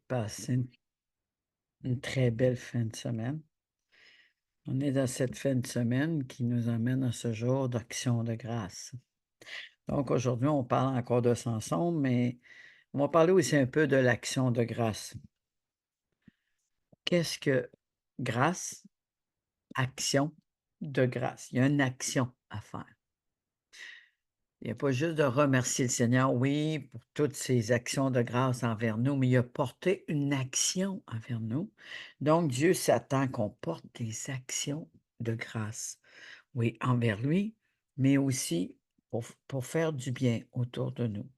passé une très belle fin de semaine. On est dans cette fin de semaine qui nous amène à ce jour d'action de grâce. Donc aujourd'hui, on parle encore de Samson, mais on va parler aussi un peu de l'action de grâce. Qu'est-ce que grâce? Action de grâce. Il y a une action à faire. Il n'y a pas juste de remercier le Seigneur, oui, pour toutes ses actions de grâce envers nous, mais il a porté une action envers nous. Donc, Dieu s'attend qu'on porte des actions de grâce, oui, envers lui, mais aussi pour faire du bien autour de nous.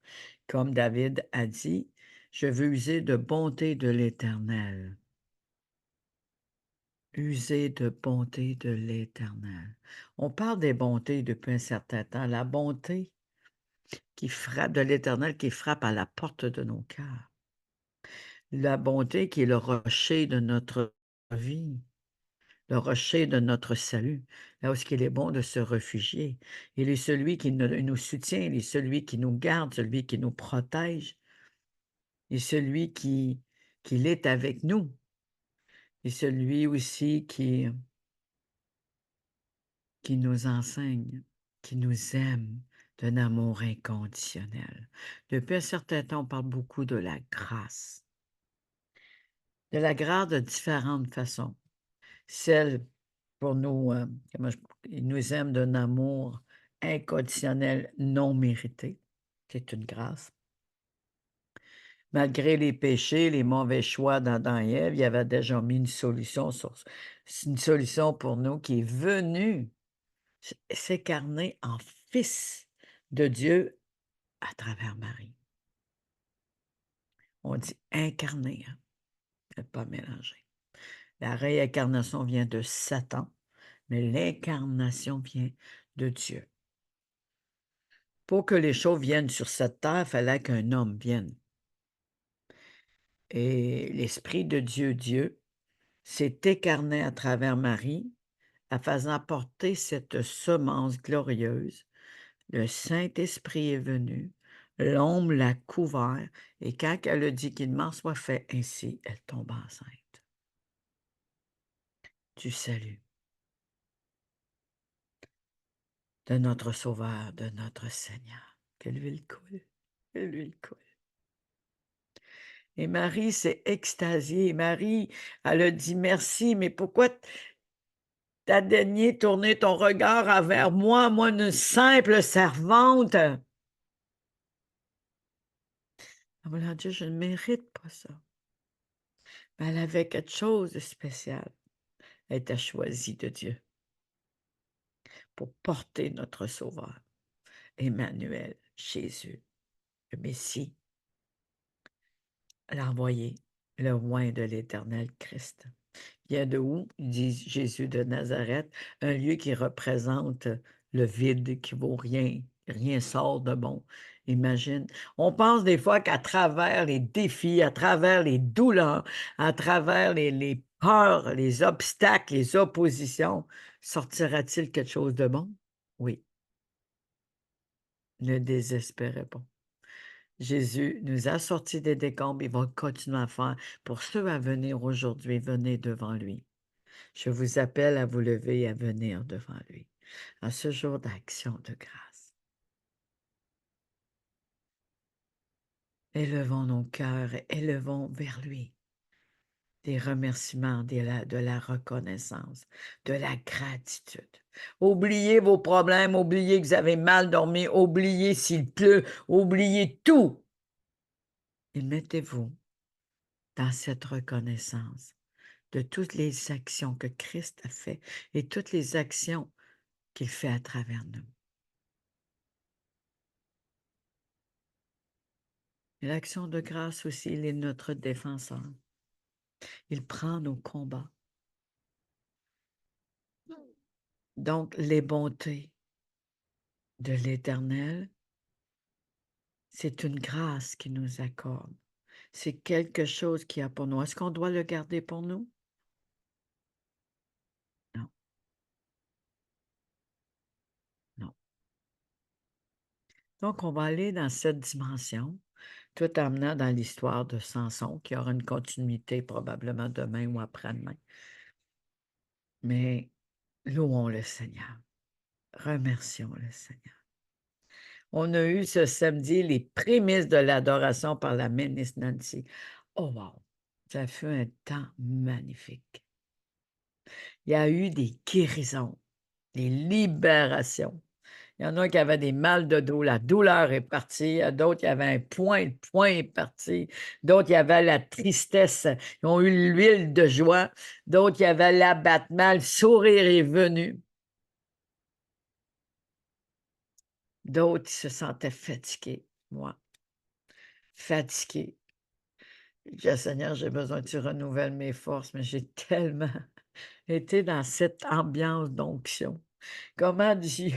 Comme David a dit, je veux user de bonté de l'Éternel. User de bonté de l'Éternel. On parle des bontés depuis un certain temps. La bonté qui frappe de l'Éternel qui frappe à la porte de nos cœurs. La bonté qui est le rocher de notre vie, le rocher de notre salut, là où il est bon de se réfugier. Il est celui qui nous soutient, il est celui qui nous garde, celui qui nous protège, et celui qui est avec nous, et celui aussi qui nous enseigne, qui nous aime d'un amour inconditionnel. Depuis un certain temps, on parle beaucoup de la grâce. De la grâce de différentes façons. Celle pour nous, il nous aime d'un amour inconditionnel, non mérité. C'est une grâce. Malgré les péchés, les mauvais choix d'Adam et Ève, il avait déjà mis une solution c'est une solution pour nous qui est venue s'incarner en Fils de Dieu à travers Marie. On dit incarné, hein, ne pas mélanger. La réincarnation vient de Satan, mais l'incarnation vient de Dieu. Pour que les choses viennent sur cette terre, il fallait qu'un homme vienne. Et l'Esprit de Dieu, Dieu, s'est incarné à travers Marie, en faisant porter cette semence glorieuse. Le Saint-Esprit est venu, l'ombre l'a couvert, et quand elle a dit qu'il m'en soit fait ainsi, elle tombe enceinte. Du salut de notre Sauveur, de notre Seigneur. Que l'huile coule, que l'huile coule. Et Marie s'est extasiée. Marie, elle a dit: «Merci, mais pourquoi t'as daigné tourner ton regard vers moi, moi, une simple servante?» En voulant dire: «Je ne mérite pas ça». Mais elle avait quelque chose de spécial. Elle était choisie de Dieu pour porter notre Sauveur, Emmanuel, Jésus, le Messie, l'envoyé, le roi de l'Éternel Christ. Vient de où? Dit Jésus de Nazareth, un lieu qui représente le vide, qui vaut rien. Rien sort de bon. Imagine. On pense des fois qu'à travers les défis, à travers les douleurs, à travers les peurs, les obstacles, les oppositions, sortira-t-il quelque chose de bon? Oui. Ne désespérez pas. Jésus nous a sortis des décombres, il va continuer à faire. Pour ceux à venir aujourd'hui, venez devant lui. Je vous appelle à vous lever et à venir devant lui, en ce jour d'action de grâce. Élevons nos cœurs et élevons vers lui des remerciements, de la reconnaissance, de la gratitude. Oubliez vos problèmes, oubliez que vous avez mal dormi, oubliez s'il pleut, oubliez tout. Et mettez-vous dans cette reconnaissance de toutes les actions que Christ a fait et toutes les actions qu'il fait à travers nous. Et l'action de grâce aussi, il est notre défenseur. Il prend nos combats. Donc, les bontés de l'Éternel, c'est une grâce qu'il nous accorde. C'est quelque chose qu'il a pour nous. Est-ce qu'on doit le garder pour nous? Non, non. Donc, on va aller dans cette dimension tout en menant dans l'histoire de Samson, qui aura une continuité probablement demain ou après-demain. Mais louons le Seigneur. Remercions le Seigneur. On a eu ce samedi les prémices de l'adoration par la ministre Nancy. Oh wow! Ça fut un temps magnifique. Il y a eu des guérisons, des libérations. Il y en a qui avaient des mal de dos, la douleur est partie. D'autres, il y avait un point, le point est parti. D'autres, il y avait la tristesse, ils ont eu l'huile de joie. D'autres, il y avait l'abattement, le sourire est venu. D'autres, ils se sentaient fatigués, moi, fatigués. Je dis: «Seigneur, j'ai besoin que tu renouvelles mes forces», mais j'ai tellement été dans cette ambiance d'onction. Comment Dieu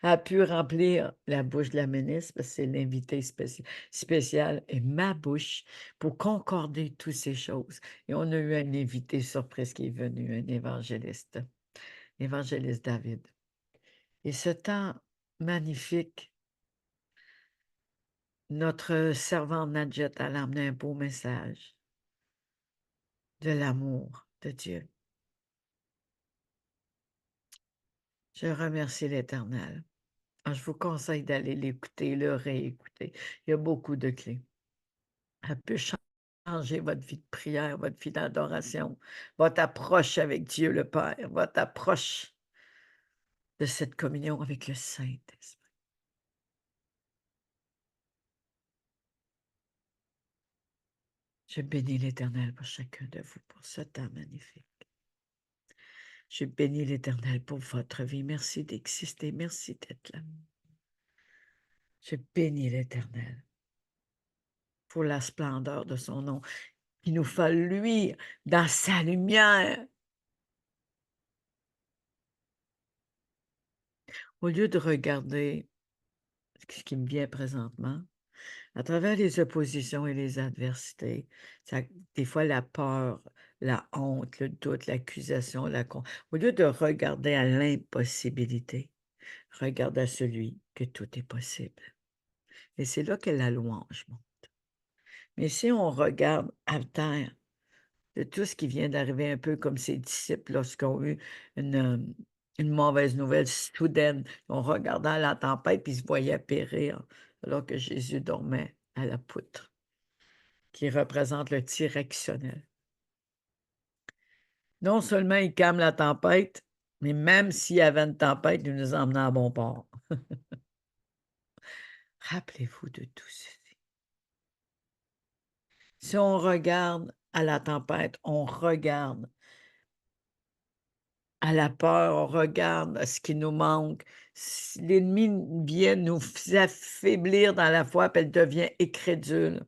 a pu remplir la bouche de la ministre, parce que c'est l'invité spécial, et ma bouche pour concorder toutes ces choses. Et on a eu un invité surprise qui est venu, un évangéliste, l'évangéliste David. Et ce temps magnifique, notre servante Nadjet, elle a emmené un beau message de l'amour de Dieu. Je remercie l'Éternel. Ah, je vous conseille d'aller l'écouter, le réécouter. Il y a beaucoup de clés. Elle peut changer votre vie de prière, votre vie d'adoration, votre approche avec Dieu le Père, votre approche de cette communion avec le Saint-Esprit. Je bénis l'Éternel pour chacun de vous, pour ce temps magnifique. Je bénis l'Éternel pour votre vie. Merci d'exister. Merci d'être là. Je bénis l'Éternel pour la splendeur de son nom, qui nous fait luire dans sa lumière. Au lieu de regarder ce qui me vient présentement, à travers les oppositions et les adversités, des fois la peur, la honte, le doute, l'accusation, au lieu de regarder à l'impossibilité, regarde à celui que tout est possible. Et c'est là que la louange monte. Mais si on regarde à terre de tout ce qui vient d'arriver, un peu comme ses disciples lorsqu'ils ont eu une mauvaise nouvelle soudaine, on regardait la tempête puis ils se voyaient périr alors que Jésus dormait à la poutre, qui représente le directionnel. Non seulement il calme la tempête, mais même s'il y avait une tempête, il nous emmenait à bon port. Rappelez-vous de tout ceci. Si on regarde à la tempête, on regarde à la peur, on regarde à ce qui nous manque. Si l'ennemi vient nous affaiblir dans la foi, puis elle devient incrédule.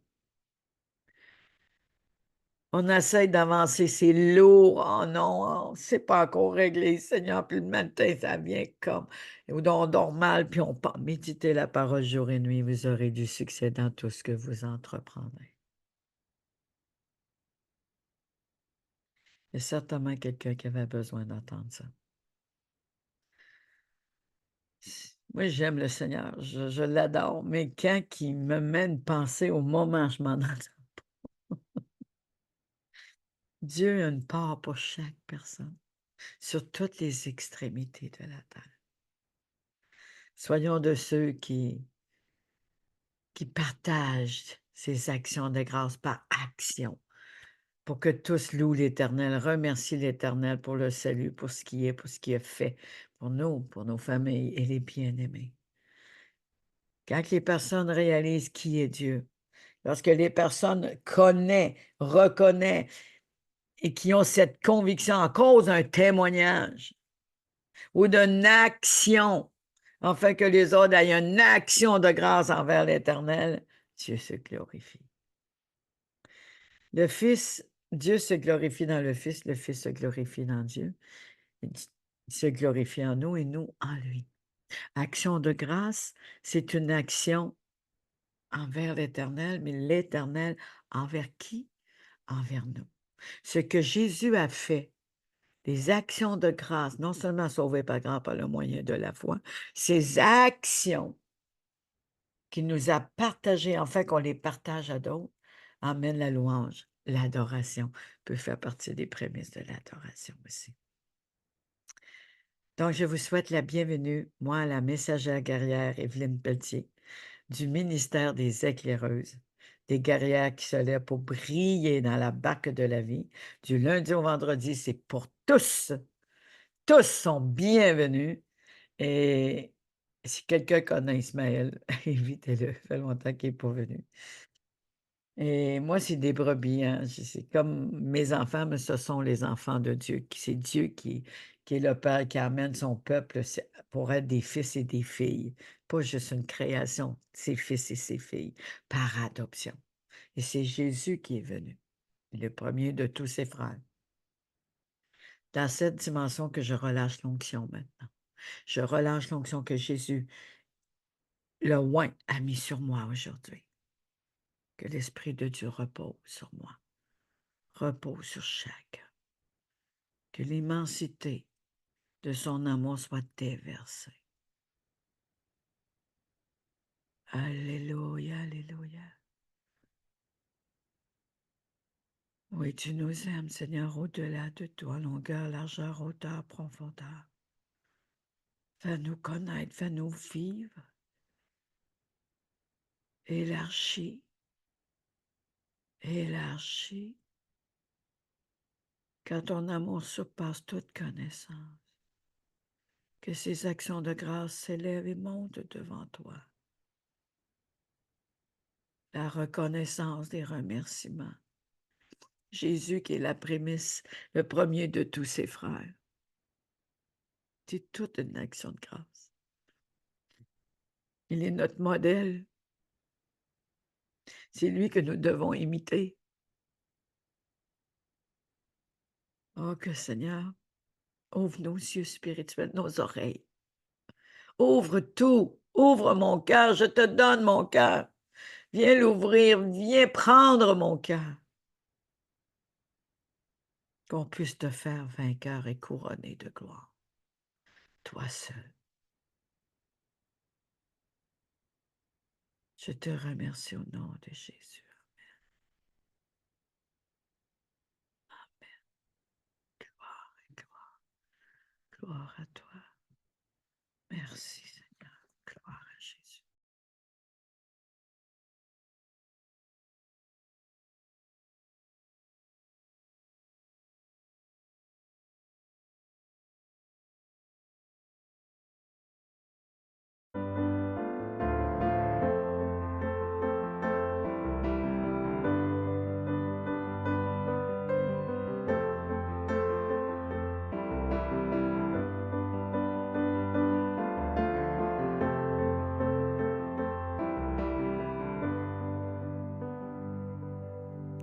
On essaie d'avancer, c'est lourd. Oh non, oh, c'est pas encore réglé, Seigneur. Puis le matin, ça vient comme. Ou on dort mal, puis on part méditer la parole jour et nuit. Vous aurez du succès dans tout ce que vous entreprendrez. Il y a certainement quelqu'un qui avait besoin d'entendre ça. Moi, j'aime le Seigneur, je l'adore, mais quand il me met une pensée au moment où je m'en entends, Dieu a une part pour chaque personne, sur toutes les extrémités de la terre. Soyons de ceux qui partagent ces actions de grâce par action, pour que tous louent l'Éternel, remercient l'Éternel pour le salut, pour ce qui est, pour ce qu'il a fait pour nous, pour nos familles et les bien-aimés. Quand les personnes réalisent qui est Dieu, lorsque les personnes reconnaissent et qui ont cette conviction en cause d'un témoignage ou d'une action, afin que les autres aient une action de grâce envers l'Éternel, Dieu se glorifie. Le Fils, Dieu se glorifie dans le Fils se glorifie dans Dieu. Il se glorifie en nous et nous en lui. Action de grâce, c'est une action envers l'Éternel, mais l'Éternel envers qui? Envers nous. Ce que Jésus a fait, des actions de grâce, non seulement sauvés par grâce par le moyen de la foi, ces actions qu'il nous a partagés, enfin qu'on les partage à d'autres, emmène la louange. L'adoration peut faire partie des prémices de l'adoration aussi. Donc, je vous souhaite la bienvenue, moi, la messagère guerrière Evelyne Pelletier, du ministère des éclaireuses, des guerrières qui se lèvent pour briller dans la barque de la vie. Du lundi au vendredi, c'est pour tous. Tous sont bienvenus. Et si quelqu'un connaît Ismaël, invitez-le. Ça fait longtemps qu'il n'est pas venu. Et moi, c'est des brebis, hein. C'est comme mes enfants, mais ce sont les enfants de Dieu. C'est Dieu qui est le Père, qui amène son peuple pour être des fils et des filles. Pas juste une création, ses fils et ses filles, par adoption. Et c'est Jésus qui est venu, le premier de tous ses frères. Dans cette dimension que je relâche l'onction maintenant. Je relâche l'onction que Jésus, le oint, a mis sur moi aujourd'hui. Que l'Esprit de Dieu repose sur moi, repose sur chacun. Que l'immensité de son amour soit déversée. Alléluia, alléluia. Oui, tu nous aimes, Seigneur, au-delà de toi, longueur, largeur, hauteur, profondeur. Fais-nous connaître, fais-nous vivre. Élargis, élargis. Car ton amour surpasse toute connaissance. Que ces actions de grâce s'élèvent et montent devant toi. La reconnaissance des remerciements. Jésus qui est la prémisse, le premier de tous ses frères. C'est toute une action de grâce. Il est notre modèle. C'est lui que nous devons imiter. Oh, que Seigneur, ouvre nos yeux spirituels, nos oreilles. Ouvre tout. Ouvre mon cœur. Je te donne mon cœur. Viens l'ouvrir. Viens prendre mon cœur. Qu'on puisse te faire vainqueur et couronné de gloire. Toi seul. Je te remercie au nom de Jésus. Amen. Gloire et gloire. Gloire à toi. Merci Seigneur. Gloire à Jésus.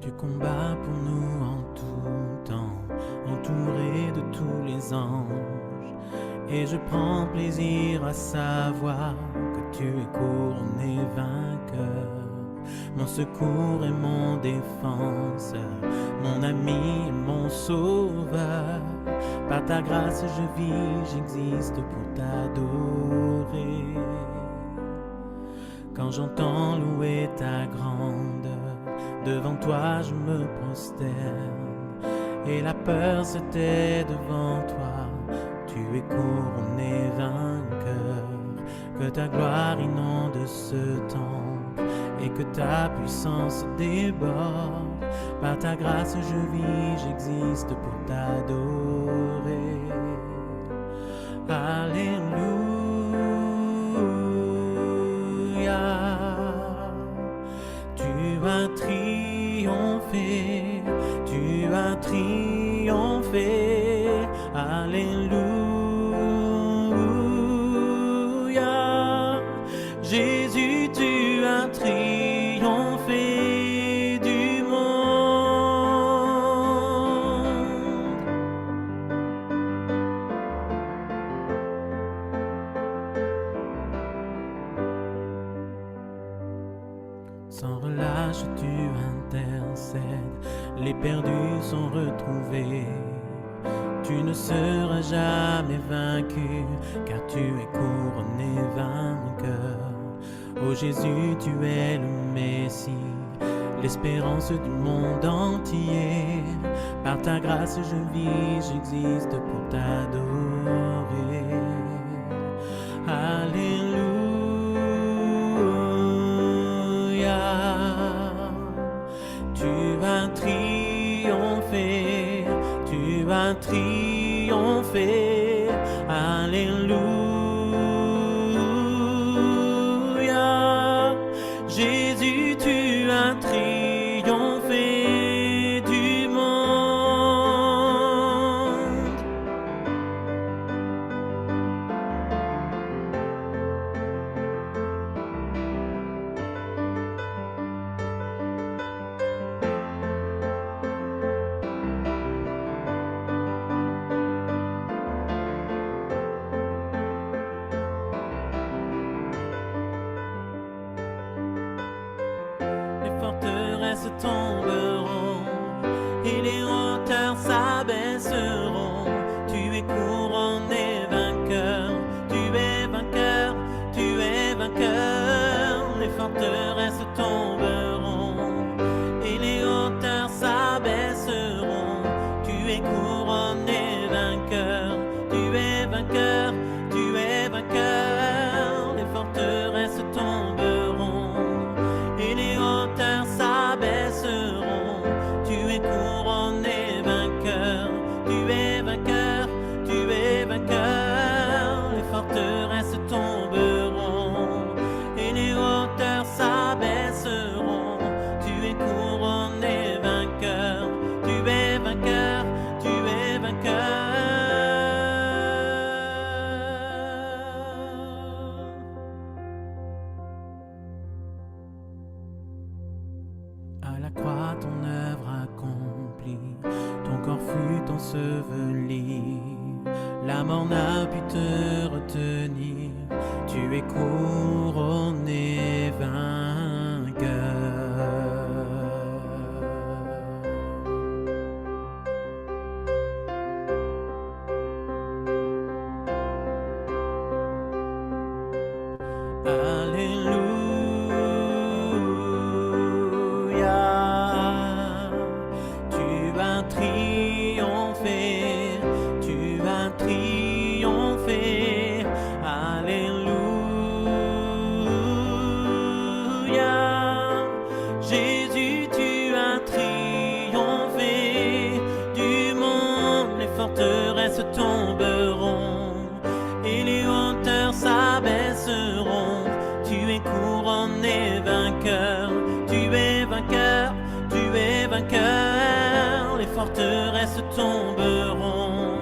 Tu combats pour nous en tout temps, entouré de tous les anges. Et je prends plaisir à savoir que tu es couronné vainqueur. Mon secours et mon défenseur, mon ami et mon sauveur. Par ta grâce je vis, j'existe pour t'adorer. Quand j'entends louer ta grandeur, devant toi je me prosterne, et la peur se tait devant toi. Tu es couronné vainqueur, que ta gloire inonde ce temple, et que ta puissance déborde. Par ta grâce je vis, j'existe pour t'adorer. Alléluia. Tu as triomphé, tu as triomphé, alléluia. Jésus, tu as triomphé du monde. Sans relâche tu intercèdes, les perdus sont retrouvés. Tu ne seras jamais vaincu, car tu es couronné vainqueur. Oh Jésus, tu es le Messie, l'espérance du monde entier. Par ta grâce je vis, j'existe pour t'adorer. Alléluia. Tu as triomphé, tu as triomphé. Alléluia. Jésus, tu as triomphé du monde. Les forteresses tomberont et les hauteurs s'abaisseront. Tu es couronné vainqueur, tu es vainqueur, tu es vainqueur. Les forteresses tomberont et les hauteurs s'abaisseront. Tu es couronné vainqueur, tu es vainqueur, tu es vainqueur. Les forteresses tomberont et les hauteurs s'abaisseront. Tu es couronné vainqueur, tu es vainqueur, tu es vainqueur. Les forteresses tomberont et les hauteurs s'abaisseront. Tu es couronné vainqueur, tu es vainqueur, tu es vainqueur. À la croix, ton œuvre accomplie, ton corps fut enseveli. La mort n'a pu te retenir, tu es couronné vainqueur. Alléluia. Tu as triomphé, tu as triomphé. Alléluia. Jésus, tu as triomphé du monde. Les forteresses tomberont et les hauteurs s'abaisseront. Tu es couronné vainqueur, tu es vainqueur, tu es vainqueur. Les forteresses tomberont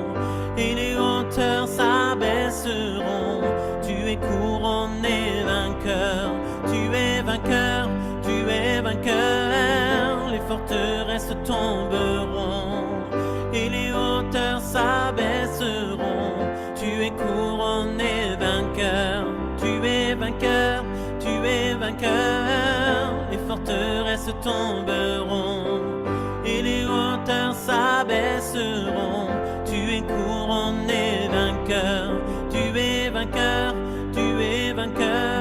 et les hauteurs s'abaisseront. Tu es couronné vainqueur, tu es vainqueur, tu es vainqueur. Les forteresses tomberont et les hauteurs s'abaisseront. Tu es couronné vainqueur, tu es vainqueur, tu es vainqueur. Les forteresses tomberont et les hauteurs s'abaisseront. Tu es couronné vainqueur, tu es vainqueur, tu es vainqueur.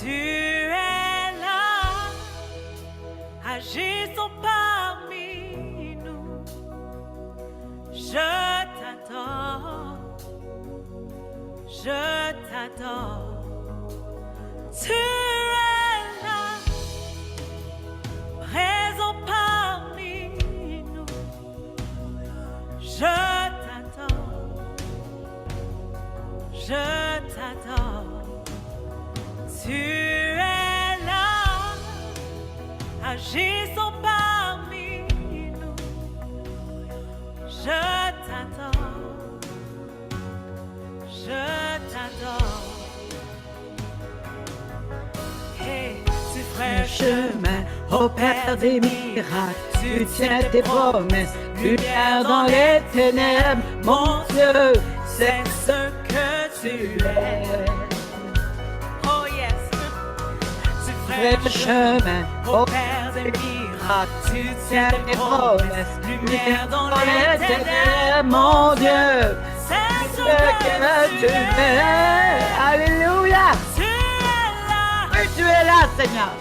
Tu es là, agissons parmi nous. Je t'adore, je t'adore. Tu es là, présent parmi nous. agissons parmi nous. Je t'adore, je t'adore. Hey, tu ferais Un chemin, ô Père des miracles, tu tiens tes promesses, lumière dans les ténèbres, mon Dieu, c'est ce que tu es. Oh yes, tu ferais le chemin, ô Père des miracles, tu tiens tes promesses, lumière dans les ténèbres, mon Dieu, c'est ce que tu es. Alléluia. Tu es là, Oui, tu es là, Seigneur.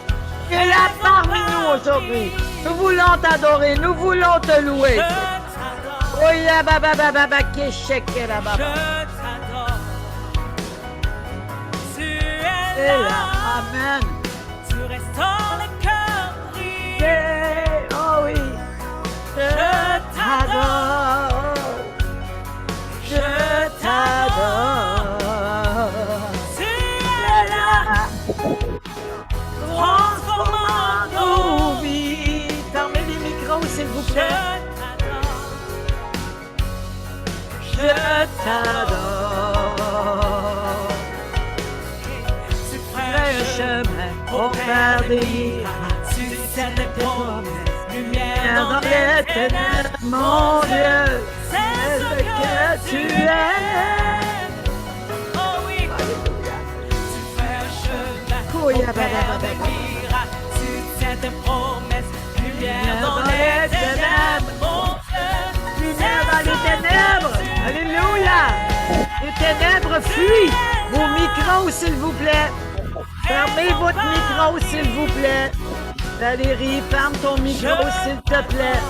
Tu es là parmi nous aujourd'hui. Nous voulons t'adorer, nous voulons te je louer. t'adore, Oh, ya baba baba baba kéchek la je baba. t'adore. Tu es Tu es là. là, Amen. tu restaures le cœur brisé. Yeah. Oh oui. Je t'adore. Je t'adore. Tu es là, transformant nos nos vies. Fermez les micros, s'il vous Je plaît. t'adore, Je t'adore. tu Fais ferais un chemin, au Père des miracles. tu sais tes promesses, lumière Dans dans les les ténèbres, ténèbres, mon Dieu, c'est c'est ce que tu es. Oh oui, tu fais un chemin, Oh, ya au baba Père baba des baba. miracles, tu tiens tes promesses, lumière Lumière dans les ténèbres, mon Dieu, Lumière dans les ténèbres. Alléluia. Les ténèbres fuient. Vos micros, s'il vous plaît. Fermez votre micro, s'il vous plaît. Valérie, ferme ton micro, s'il te plaît.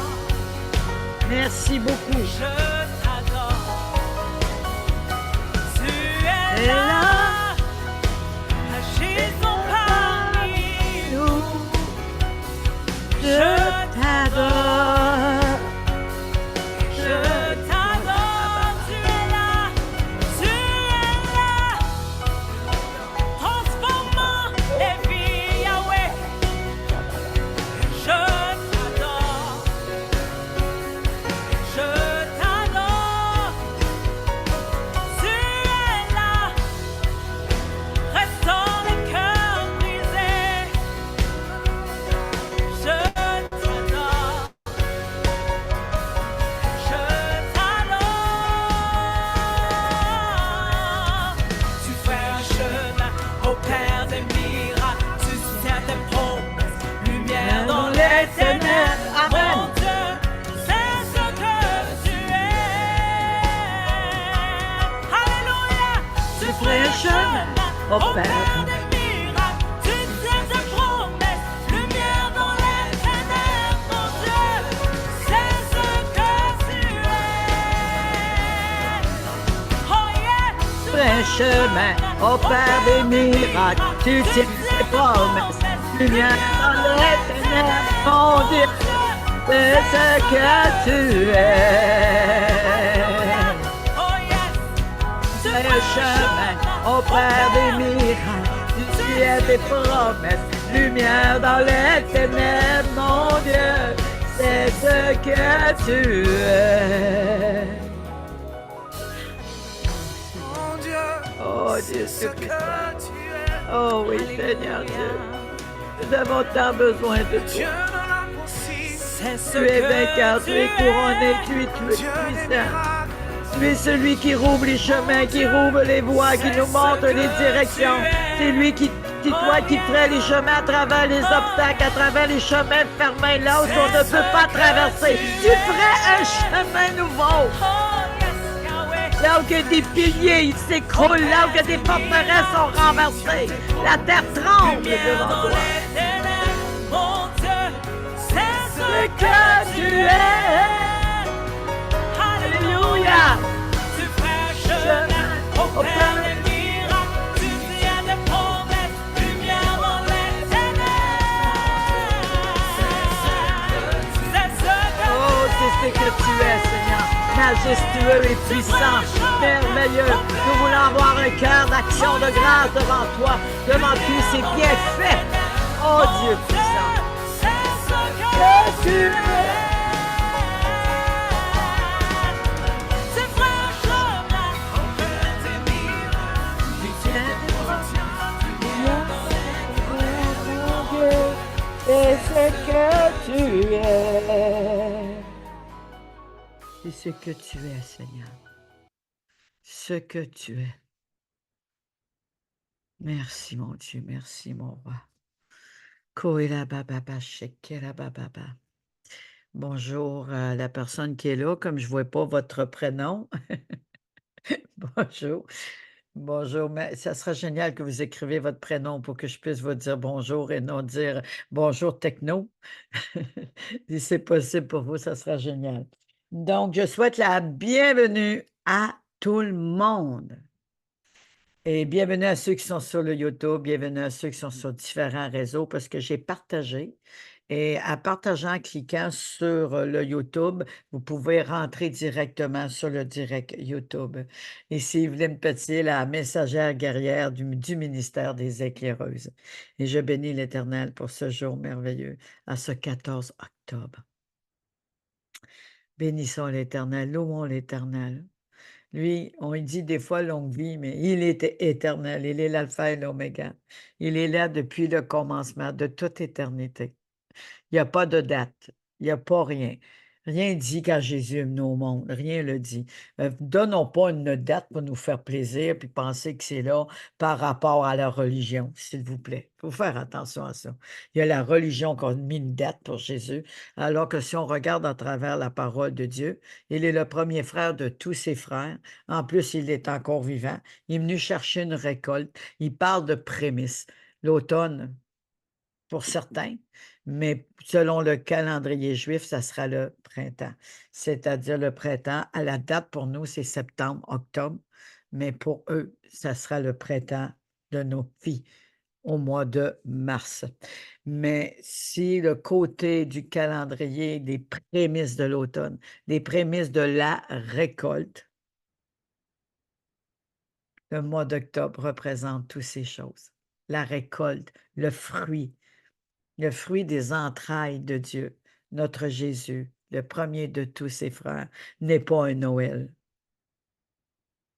Merci beaucoup. je t'adore. Tu Et es là, là, agissons parmi nous. nous, je t'adore. Je t'adore, tu es là, transformant les vies, Yahweh. Je t'adore, tu es là, restaure les cœurs brisés. Je t'adore. Tu fais un chemin au Père des miracles, tu tiens tes promesses, lumière dans les ténèbres. Amen. Mon Dieu, c'est ce que tu es. Alléluia. Tu ferais un chemin au au Père. Père des miracles, tu tiens tes promesses, lumière dans les ténèbres. Mon Dieu, c'est ce que tu es. Oh yeah. Fais un chemin, au Père des miracles, tu tiens tes promesses, lumière dans les ténèbres, mon Dieu, c'est ce que tu es. Oh yes. Fais un chemin, au Père des miracles, tu tiens tes promesses, lumière dans les ténèbres, mon Dieu, c'est ce que tu es. Mon Dieu, Oh Dieu, ce que tu es. oh oui, Seigneur Dieu, nous avons tant besoin de Dieu toi. dans l'impossible. C'est ce Tu es que vainqueur, tu es couronné, tu es Dieu des puissant. miracles. Tu es celui qui rouvre les chemins, qui rouvre les voies, qui nous montre les directions. C'est lui c'est toi qui ferais les chemins à travers les obstacles, à travers les chemins fermés, là où on ne peut pas traverser. Tu ferais un chemin nouveau. Oh yes, Yahweh. Là où que des piliers ils s'écroulent, là où que des forteresses sont renversées. La terre tremble Lumière devant dans toi. les ténèbres, mon Dieu, c'est ce Ce que tu es. Alléluia. Tu fais chemin au Père des miracles, tu tiens des promesses, lumière dans les ténèbres. C'est ce que Oh, c'est ce que tu es, Seigneur. Majestueux et puissant, merveilleux. Nous voulons avoir un cœur d'action de grâce devant toi, devant tous ces bienfaits. Oh Dieu puissant. c'est ce que tu es. Ce frère chemin, opère des miracles. Tu tiens tes C'est ce que tu es. C'est ce que tu es, Seigneur. Ce que tu es. Merci, mon Dieu. Merci, mon roi. Koela bababa, shekela bababa. Bonjour à la personne qui est là, comme je ne vois pas votre prénom. Bonjour. Bonjour, mais ça sera génial que vous écrivez votre prénom pour que je puisse vous dire bonjour et non dire bonjour techno. Si c'est possible pour vous, ça sera génial. Donc, je souhaite la bienvenue à tout le monde. Et bienvenue à ceux qui sont sur le YouTube, bienvenue à ceux qui sont sur différents réseaux parce que j'ai partagé. Et en partageant, en cliquant sur le YouTube, vous pouvez rentrer directement sur le direct YouTube. Ici Evelyne Pelletier, la messagère guerrière du ministère des Éclaireuses. Et je bénis l'Éternel pour ce jour merveilleux, à ce 14 octobre. Bénissons l'Éternel, louons l'Éternel. Lui, on lui dit des fois longue vie, mais il est éternel. Il est l'alpha et l'oméga. Il est là depuis le commencement de toute éternité. Il n'y a pas de date. Il n'y a pas rien. Rien dit quand Jésus est venu au monde. Rien le dit. Donnons pas une date pour nous faire plaisir puis penser que c'est là par rapport à la religion, s'il vous plaît. Il faut faire attention à ça. Il y a la religion qui a mis une date pour Jésus, alors que si on regarde à travers la parole de Dieu, il est le premier frère de tous ses frères. En plus, il est encore vivant. Il est venu chercher une récolte. Il parle de prémices. L'automne, pour certains, mais selon le calendrier juif, ça sera le printemps. C'est-à-dire le printemps, à la date pour nous, c'est septembre, octobre, mais pour eux, ça sera le printemps de nos vies au mois de mars. Mais si le côté du calendrier des prémices de l'automne, les prémices de la récolte, le mois d'octobre représente toutes ces choses. La récolte, le fruit des entrailles de Dieu, notre Jésus, le premier de tous ses frères, n'est pas un Noël.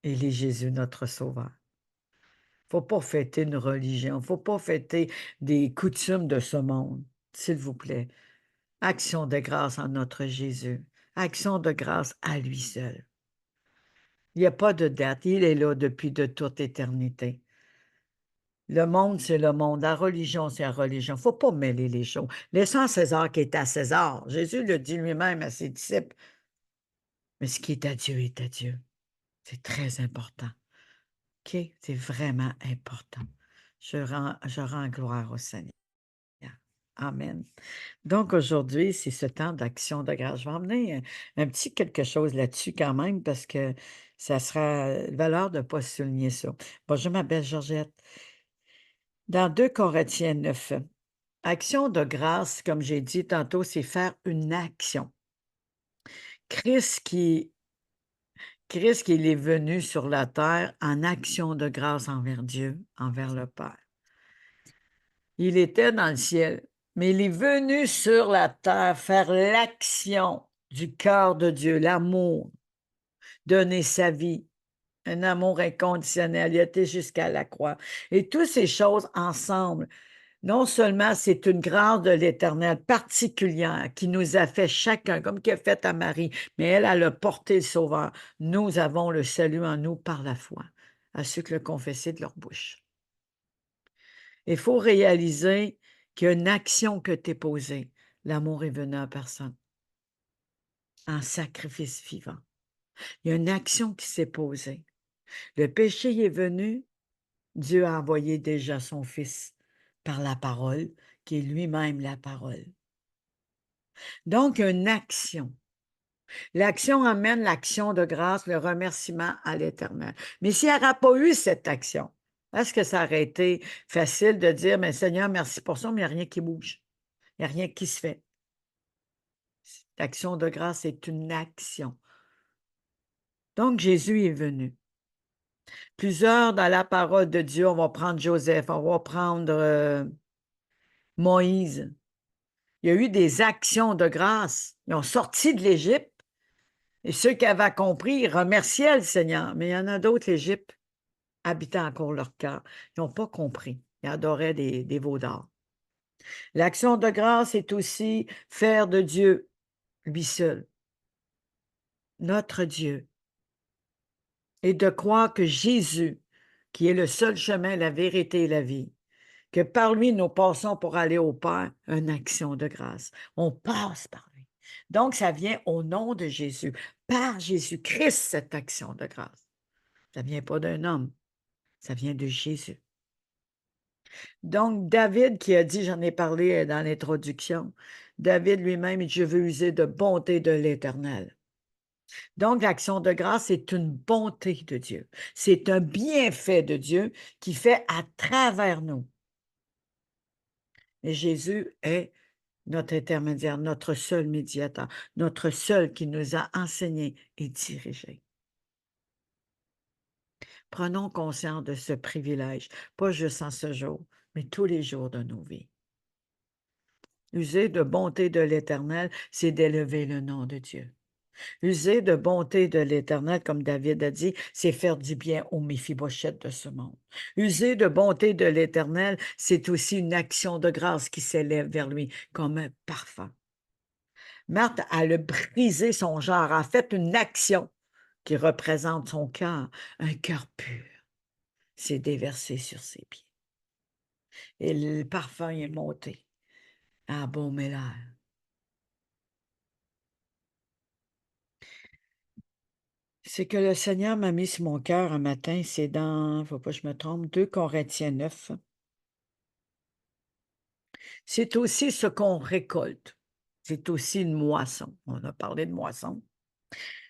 Il est Jésus, notre Sauveur. Il ne faut pas fêter une religion, il ne faut pas fêter des coutumes de ce monde, s'il vous plaît. Action de grâce en notre Jésus. Action de grâce à lui seul. Il n'y a pas de date, il est là depuis de toute éternité. Le monde, c'est le monde. La religion, c'est la religion. Il ne faut pas mêler les choses. Laissons à César qui est à César. Jésus le dit lui-même à ses disciples. Mais ce qui est à Dieu est à Dieu. C'est très important. OK? C'est vraiment important. Je rends gloire au Seigneur. Amen. Donc, aujourd'hui, c'est ce temps d'action de grâce. Je vais emmener un petit quelque chose là-dessus quand même parce que ça sera valeur de ne pas souligner ça. Bonjour, ma belle Georgette. Dans 2 Corinthiens 9, action de grâce, comme j'ai dit tantôt, c'est faire une action. Christ qui il est venu sur la terre en action de grâce envers Dieu, envers le Père. Il était dans le ciel, mais il est venu sur la terre faire l'action du cœur de Dieu, l'amour, donner sa vie, un amour inconditionnel. Il était jusqu'à la croix. Et toutes ces choses ensemble, non seulement c'est une grâce de l'Éternel particulière qui nous a fait chacun, comme qui a fait à Marie, mais elle a porté le Sauveur. Nous avons le salut en nous par la foi, à ceux qui le confessaient de leur bouche. Il faut réaliser qu'il y a une action que tu es posée. L'amour est venu à personne, en sacrifice vivant. Il y a une action qui s'est posée. Le péché est venu, Dieu a envoyé déjà son Fils par la parole, qui est lui-même la parole. Donc, une action. L'action amène l'action de grâce, le remerciement à l'Éternel. Mais s'il n'y aura pas eu cette action, est-ce que ça aurait été facile de dire, mais Seigneur, merci pour ça, mais il n'y a rien qui bouge. Il n'y a rien qui se fait. L'action de grâce est une action. Donc, Jésus est venu. Plusieurs dans la parole de Dieu, on va prendre Joseph, on va prendre Moïse. il y a eu des actions de grâce. Ils ont sorti de l'Égypte et ceux qui avaient compris, ils remerciaient le Seigneur. Mais il y en a d'autres, l'Égypte, habitait encore leur cœur. Ils n'ont pas compris. Ils adoraient des veaux d'or. L'action de grâce est aussi faire de Dieu, lui seul, notre Dieu, et de croire que Jésus, qui est le seul chemin, la vérité et la vie, que par lui nous passons pour aller au Père, une action de grâce. On passe par lui. Donc, ça vient au nom de Jésus, par Jésus-Christ, cette action de grâce. Ça ne vient pas d'un homme, ça vient de Jésus. Donc, David qui a dit, j'en ai parlé dans l'introduction, David lui-même, il dit, je veux user de bonté de l'Éternel. Donc, l'action de grâce, c'est une bonté de Dieu. C'est un bienfait de Dieu qui fait à travers nous. Et Jésus est notre intermédiaire, notre seul médiateur, notre seul qui nous a enseigné et dirigé. Prenons conscience de ce privilège, pas juste en ce jour, mais tous les jours de nos vies. User de bonté de l'Éternel, c'est d'élever le nom de Dieu. User de bonté de l'Éternel, comme David a dit, c'est faire du bien aux Méphibosheth de ce monde. User de bonté de l'Éternel, c'est aussi une action de grâce qui s'élève vers lui comme un parfum. Marthe, elle a brisé son genre, a fait une action qui représente son cœur, un cœur pur. C'est déversé sur ses pieds. Et le parfum est monté à embaumer l'air. C'est que le Seigneur m'a mis sur mon cœur un matin, c'est dans, il ne faut pas que je me trompe, 2 Corinthiens 9. C'est aussi ce qu'on récolte. C'est aussi une moisson. On a parlé de moisson.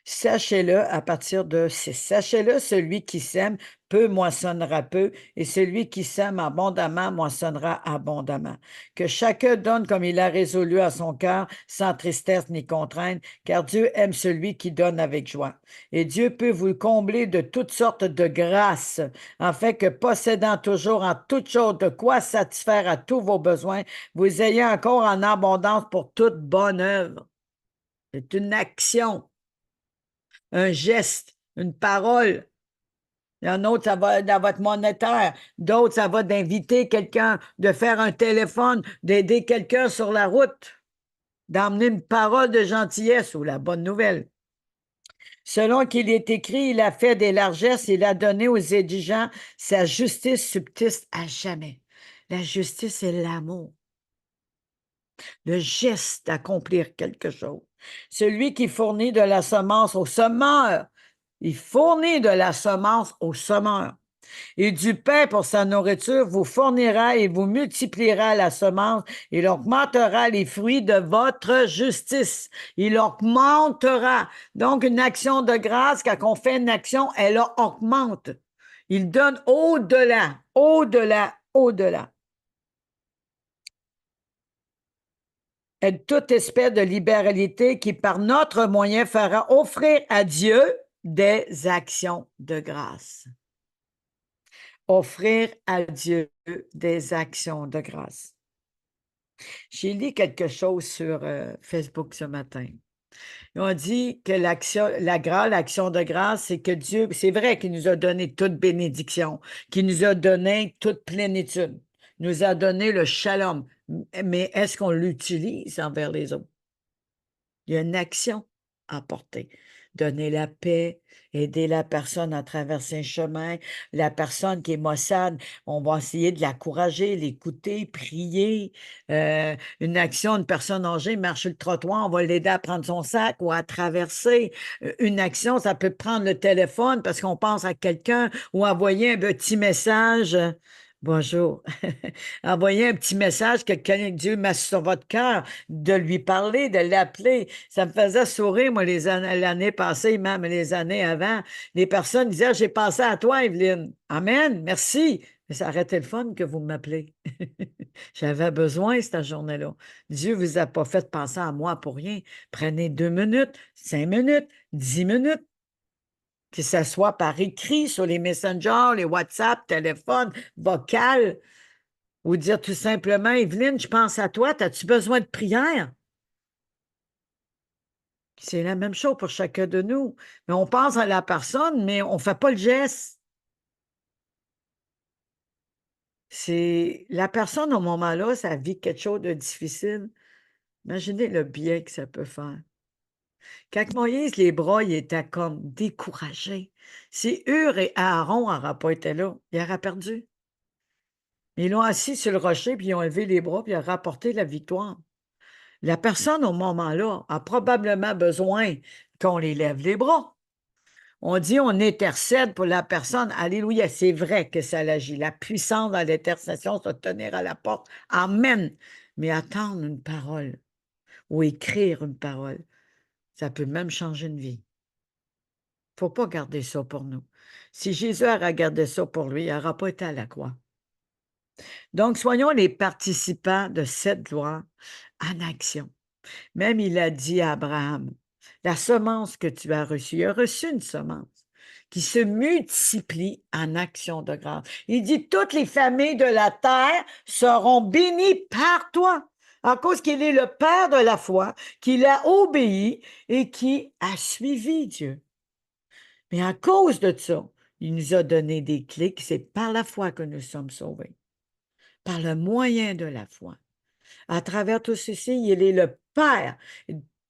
Sachez-le à partir de 6. Sachez-le, celui qui sème peu moissonnera peu, et celui qui sème abondamment moissonnera abondamment. Que chacun donne comme il a résolu à son cœur, sans tristesse ni contrainte, car Dieu aime celui qui donne avec joie. Et Dieu peut vous combler de toutes sortes de grâces, afin que, possédant toujours en toutes choses de quoi satisfaire à tous vos besoins, vous ayez encore en abondance pour toute bonne œuvre. C'est une action. Un geste, une parole. Il y en a d'autres, ça va dans votre monétaire. D'autres, ça va d'inviter quelqu'un, de faire un téléphone, d'aider quelqu'un sur la route, d'emmener une parole de gentillesse ou la bonne nouvelle. Selon qu'il est écrit, il a fait des largesses, il a donné aux indigents, sa justice subsiste à jamais. La justice, c'est l'amour. Le geste d'accomplir quelque chose. Celui qui fournit de la semence au semeur, il fournit de la semence au semeur. Et du pain pour sa nourriture vous fournira et vous multipliera la semence. Il augmentera les fruits de votre justice. Il augmentera. Donc, une action de grâce, quand on fait une action, elle augmente. Il donne au-delà, au-delà, au-delà. Et toute espèce de libéralité qui, par notre moyen, fera offrir à Dieu des actions de grâce. Offrir à Dieu des actions de grâce. J'ai lu quelque chose sur Facebook ce matin. Ils ont dit que l'action de grâce, c'est que Dieu, c'est vrai qu'il nous a donné toute bénédiction, qu'il nous a donné toute plénitude, il nous a donné le shalom. Mais est-ce qu'on l'utilise envers les autres? Il y a une action à porter. Donner la paix, aider la personne à traverser un chemin. La personne qui est maussade, on va essayer de l'encourager, l'écouter, prier. Une action, une personne âgée marche sur le trottoir, on va l'aider à prendre son sac ou à traverser. Une action, ça peut prendre le téléphone parce qu'on pense à quelqu'un ou envoyer un petit message. Bonjour. Envoyer un petit message que Dieu m'a sur votre cœur, de lui parler, de l'appeler. Ça me faisait sourire, moi, l'année passée, même les années avant. Les personnes disaient, ah, j'ai pensé à toi, Evelyne. Amen, merci. Mais ça aurait été le fun que vous m'appelez. J'avais besoin cette journée-là. Dieu vous a pas fait penser à moi pour rien. Prenez 2 minutes, 5 minutes, 10 minutes. Que ce soit par écrit sur les messengers, les WhatsApp, téléphone, vocal. Ou dire tout simplement, Evelyne, je pense à toi, as-tu besoin de prière? C'est la même chose pour chacun de nous. Mais on pense à la personne, mais on ne fait pas le geste. C'est la personne, au moment-là, ça vit quelque chose de difficile. Imaginez le bien que ça peut faire. Quand Moïse, les bras, il était comme découragé. Si Hur et Aaron n'auraient pas été là, il aurait perdu. Ils l'ont assis sur le rocher, puis ils ont levé les bras, puis ils ont rapporté la victoire. La personne, au moment-là, a probablement besoin qu'on les lève les bras. On dit on intercède pour la personne. Alléluia, c'est vrai que ça l'agit. La puissance dans l'intercession, c'est de tenir à la porte. Amen. Mais attendre une parole ou écrire une parole, ça peut même changer une vie. Il ne faut pas garder ça pour nous. Si Jésus aurait gardé ça pour lui, il n'aurait pas été à la croix. Donc, soyons les participants de cette gloire en action. Même il a dit à Abraham, la semence que tu as reçue, il a reçu une semence qui se multiplie en action de grâce. Il dit, toutes les familles de la terre seront bénies par toi, à cause qu'il est le Père de la foi, qu'il a obéi et qui a suivi Dieu. Mais à cause de ça, il nous a donné des clés, que c'est par la foi que nous sommes sauvés, par le moyen de la foi. À travers tout ceci, il est le Père.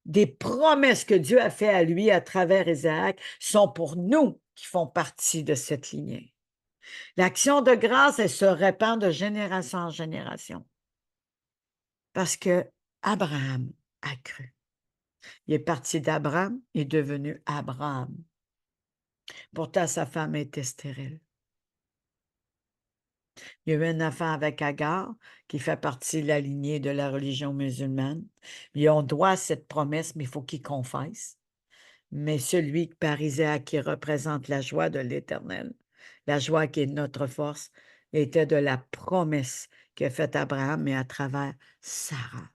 Des promesses que Dieu a faites à lui à travers Isaac sont pour nous qui font partie de cette lignée. L'action de grâce, elle se répand de génération en génération. Parce que Abraham a cru. Il est parti d'Abraham, il est devenu Abraham. Pourtant, sa femme était stérile. Il y a eu un enfant avec Agar, qui fait partie de la lignée de la religion musulmane. Et on doit cette promesse, mais il faut qu'il confesse. Mais celui par Isaac qui représente la joie de l'Éternel, la joie qui est notre force, était de la promesse qu'a faite Abraham, mais à travers Sarah,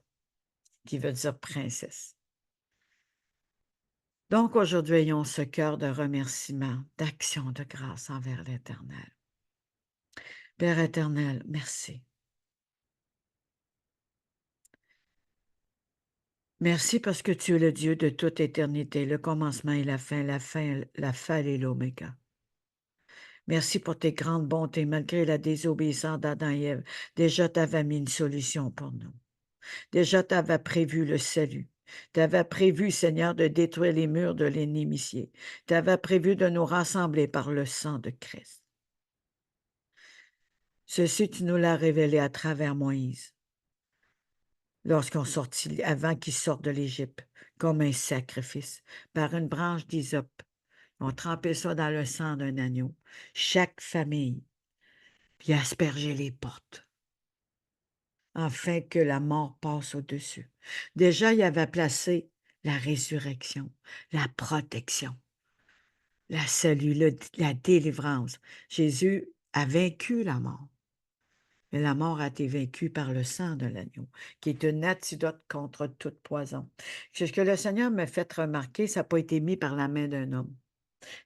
qui veut dire princesse. Donc aujourd'hui, ayons ce cœur de remerciement, d'action de grâce envers l'Éternel. Père éternel, merci. Merci parce que tu es le Dieu de toute éternité, le commencement et la fin, l'alpha et l'oméga. Merci pour tes grandes bontés, malgré la désobéissance d'Adam et Ève. Déjà, tu avais mis une solution pour nous. Déjà, tu avais prévu le salut. Tu avais prévu, Seigneur, de détruire les murs de l'inimitié. Tu avais prévu de nous rassembler par le sang de Christ. Ceci, tu nous l'as révélé à travers Moïse, lorsqu'on sortit, avant qu'il sorte de l'Égypte, comme un sacrifice, par une branche d'hysope. On trempait ça dans le sang d'un agneau, chaque famille, puis asperger les portes, afin que la mort passe au-dessus. Déjà, il avait placé la résurrection, la protection, la salut, la délivrance. Jésus a vaincu la mort. Mais la mort a été vaincue par le sang de l'agneau, qui est un antidote contre toute poison. Ce que le Seigneur m'a fait remarquer, ça n'a pas été mis par la main d'un homme.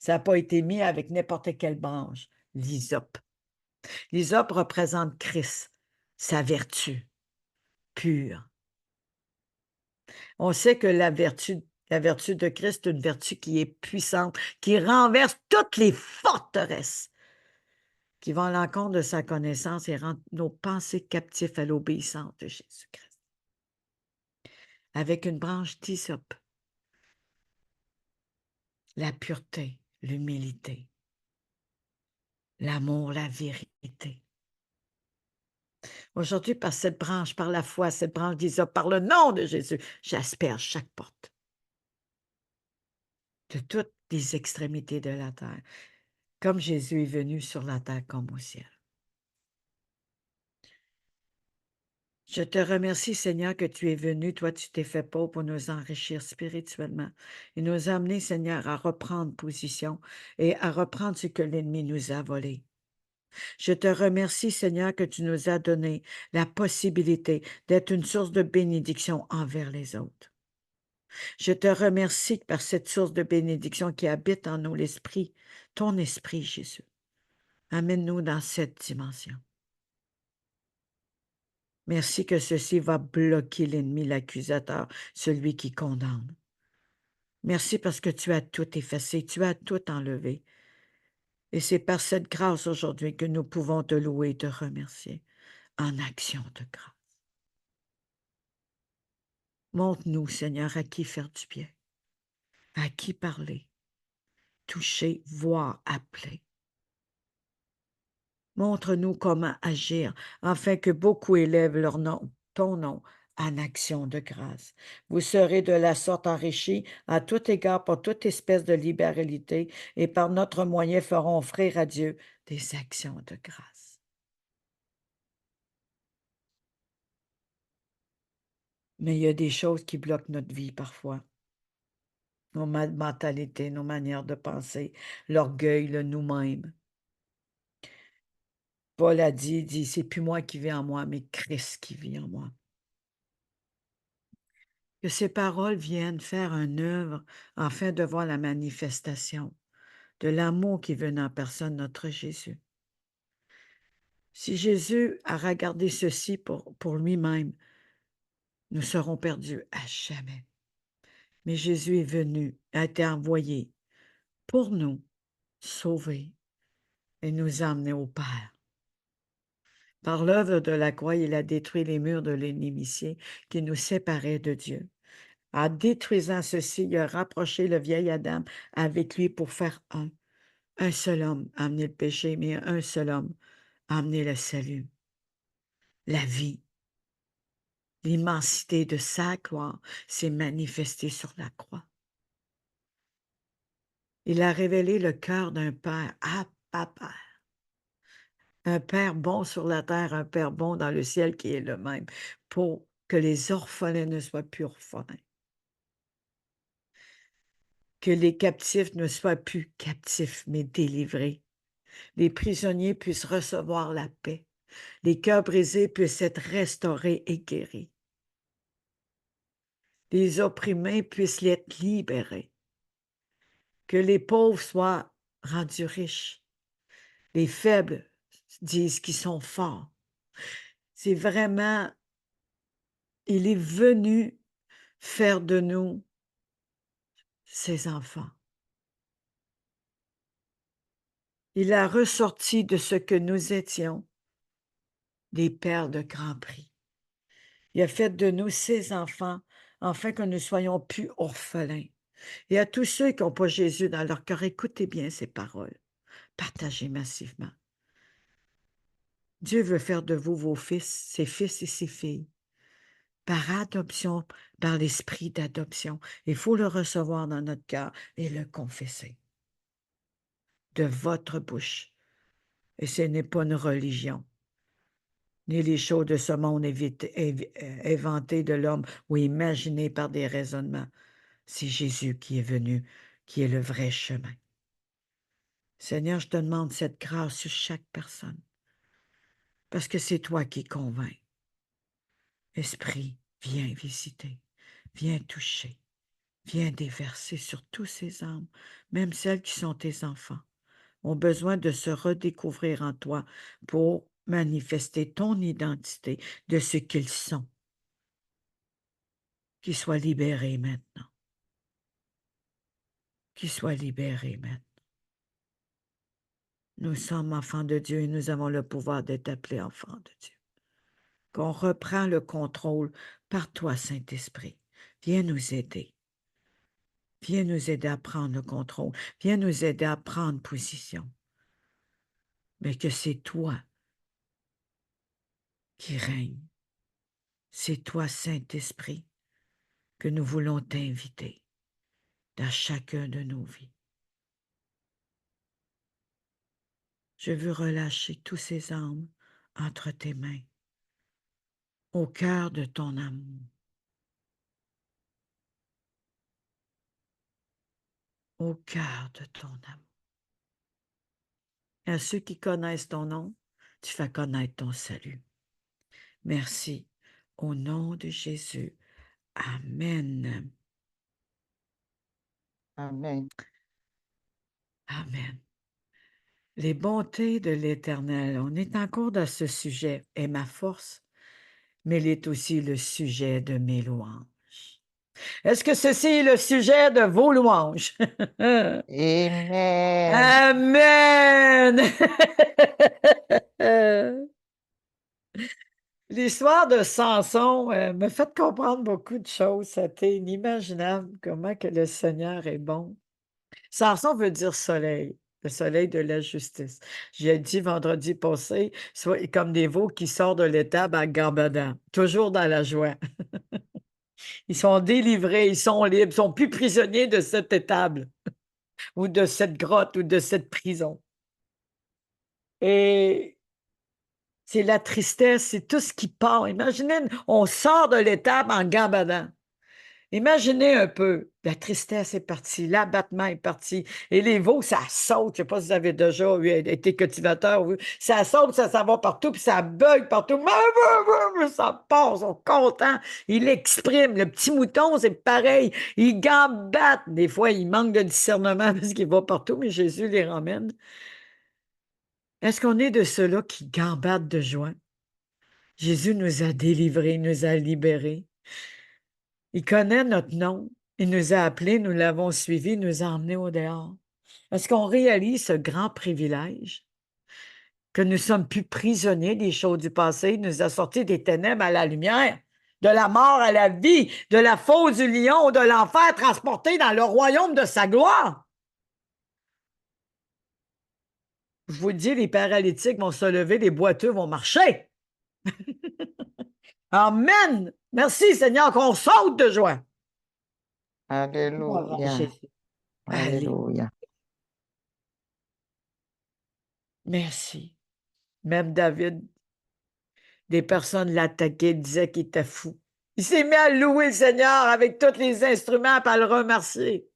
Ça n'a pas été mis avec n'importe quelle branche. L'hysope. L'hysope représente Christ, sa vertu pure. On sait que la vertu de Christ est une vertu qui est puissante, qui renverse toutes les forteresses, qui vont à l'encontre de sa connaissance et rend nos pensées captifs à l'obéissance de Jésus-Christ. Avec une branche d'hysope, la pureté, l'humilité, l'amour, la vérité. Aujourd'hui, par cette branche, par la foi, cette branche d'hysope, par le nom de Jésus, j'asperge chaque porte de toutes les extrémités de la terre, comme Jésus est venu sur la terre comme au ciel. Je te remercie, Seigneur, que tu es venu, toi, tu t'es fait pauvre pour nous enrichir spirituellement et nous amener, Seigneur, à reprendre position et à reprendre ce que l'ennemi nous a volé. Je te remercie, Seigneur, que tu nous as donné la possibilité d'être une source de bénédiction envers les autres. Je te remercie par cette source de bénédiction qui habite en nous l'Esprit, ton Esprit, Jésus. Amène-nous dans cette dimension. Merci que ceci va bloquer l'ennemi, l'accusateur, celui qui condamne. Merci parce que tu as tout effacé, tu as tout enlevé. Et c'est par cette grâce aujourd'hui que nous pouvons te louer et te remercier en action de grâce. Montre-nous, Seigneur, à qui faire du bien, à qui parler, toucher, voir, appeler. Montre-nous comment agir, afin que beaucoup élèvent leur nom, ton nom, en action de grâce. Vous serez de la sorte enrichis à tout égard pour toute espèce de libéralité, et par notre moyen feront offrir à Dieu des actions de grâce. Mais il y a des choses qui bloquent notre vie parfois. Nos mentalités, nos manières de penser, l'orgueil, le nous-mêmes. Paul a dit, c'est plus moi qui vis en moi, mais Christ qui vit en moi. Que ces paroles viennent faire une œuvre afin de voir la manifestation de l'amour qui venait en personne, notre Jésus. Si Jésus a regardé ceci pour lui-même, nous serons perdus à jamais. Mais Jésus est venu, a été envoyé pour nous sauver et nous emmener au Père. Par l'œuvre de la croix, il a détruit les murs de l'inimitié qui nous séparaient de Dieu. En détruisant ceci, il a rapproché le vieil Adam avec lui pour faire un. Un seul homme a amené le péché, mais un seul homme a amené le salut, la vie. L'immensité de sa gloire s'est manifestée sur la croix. Il a révélé le cœur d'un père, Père. Un père bon sur la terre, un père bon dans le ciel qui est le même, pour que les orphelins ne soient plus orphelins. Que les captifs ne soient plus captifs, mais délivrés. Les prisonniers puissent recevoir la paix. Les cœurs brisés puissent être restaurés et guéris. Les opprimés puissent être libérés. Que les pauvres soient rendus riches. Les faibles disent qu'ils sont forts. C'est vraiment, il est venu faire de nous ses enfants. Il a ressorti de ce que nous étions des perles de grand prix. Il a fait de nous ses enfants, afin que nous soyons plus orphelins. Et à tous ceux qui n'ont pas Jésus dans leur cœur, écoutez bien ces paroles. Partagez massivement. Dieu veut faire de vous vos fils, ses fils et ses filles. Par adoption, par l'esprit d'adoption. Il faut le recevoir dans notre cœur et le confesser. De votre bouche. Et ce n'est pas une religion, ni les choses de ce monde inventées de l'homme ou imaginées par des raisonnements. C'est Jésus qui est venu, qui est le vrai chemin. Seigneur, je te demande cette grâce sur chaque personne, parce que c'est toi qui convaincs. Esprit, viens visiter, viens toucher, viens déverser sur tous ces âmes, même celles qui sont tes enfants, ont besoin de se redécouvrir en toi pour manifester ton identité de ce qu'ils sont. Qu'ils soient libérés maintenant. Qu'ils soient libérés maintenant. Nous sommes enfants de Dieu et nous avons le pouvoir d'être appelés enfants de Dieu. Qu'on reprend le contrôle par toi, Saint-Esprit. Viens nous aider. Viens nous aider à prendre le contrôle. Viens nous aider à prendre position. Mais que c'est toi qui règne. C'est toi, Saint-Esprit, que nous voulons t'inviter dans chacun de nos vies. Je veux relâcher tous ces âmes entre tes mains, au cœur de ton amour. Au cœur de ton amour. À ceux qui connaissent ton nom, tu fais connaître ton salut. Merci. Au nom de Jésus. Amen. Amen. Amen. Les bontés de l'Éternel. On est encore dans ce sujet. Est ma force. mais il est aussi le sujet de mes louanges. Est-ce que ceci est le sujet de vos louanges? Amen. Amen! L'histoire de Samson me fait comprendre beaucoup de choses. C'était inimaginable comment que le Seigneur est bon. Samson veut dire soleil, le soleil de la justice. J'ai dit vendredi passé, soit comme des veaux qui sortent de l'étable à gambadant, toujours dans la joie. Ils sont délivrés, ils sont libres, ils sont plus prisonniers de cette étable ou de cette grotte ou de cette prison. Et c'est la tristesse, c'est tout ce qui part. Imaginez, on sort de l'étable en gambadant. Imaginez un peu, la tristesse est partie, l'abattement est parti, et les veaux, ça saute. Je ne sais pas si vous avez déjà été cultivateur, ça saute, ça s'en va partout, puis ça bug partout. Ça part, ils sont contents. Ils l'expriment. Le petit mouton, c'est pareil. Il gambatte. Des fois, il manque de discernement parce qu'il va partout, mais Jésus les ramène. Est-ce qu'on est de ceux-là qui gambattent de joie? Jésus nous a délivrés, nous a libérés. Il connaît notre nom. Il nous a appelés, nous l'avons suivi, nous a emmenés au dehors. Est-ce qu'on réalise ce grand privilège? Que nous sommes plus prisonniers des choses du passé, il nous a sortis des ténèbres à la lumière, de la mort à la vie, de la fosse du lion, de l'enfer, transportés dans le royaume de sa gloire. Je vous le dis, les paralytiques vont se lever, les boiteux vont marcher. Amen. Merci Seigneur qu'on saute de joie. Gloire à Alléluia. Jésus. Allez. Alléluia. Merci. Même David, des personnes l'attaquaient, disaient qu'il était fou. Il s'est mis à louer le Seigneur avec tous les instruments et à le remercier.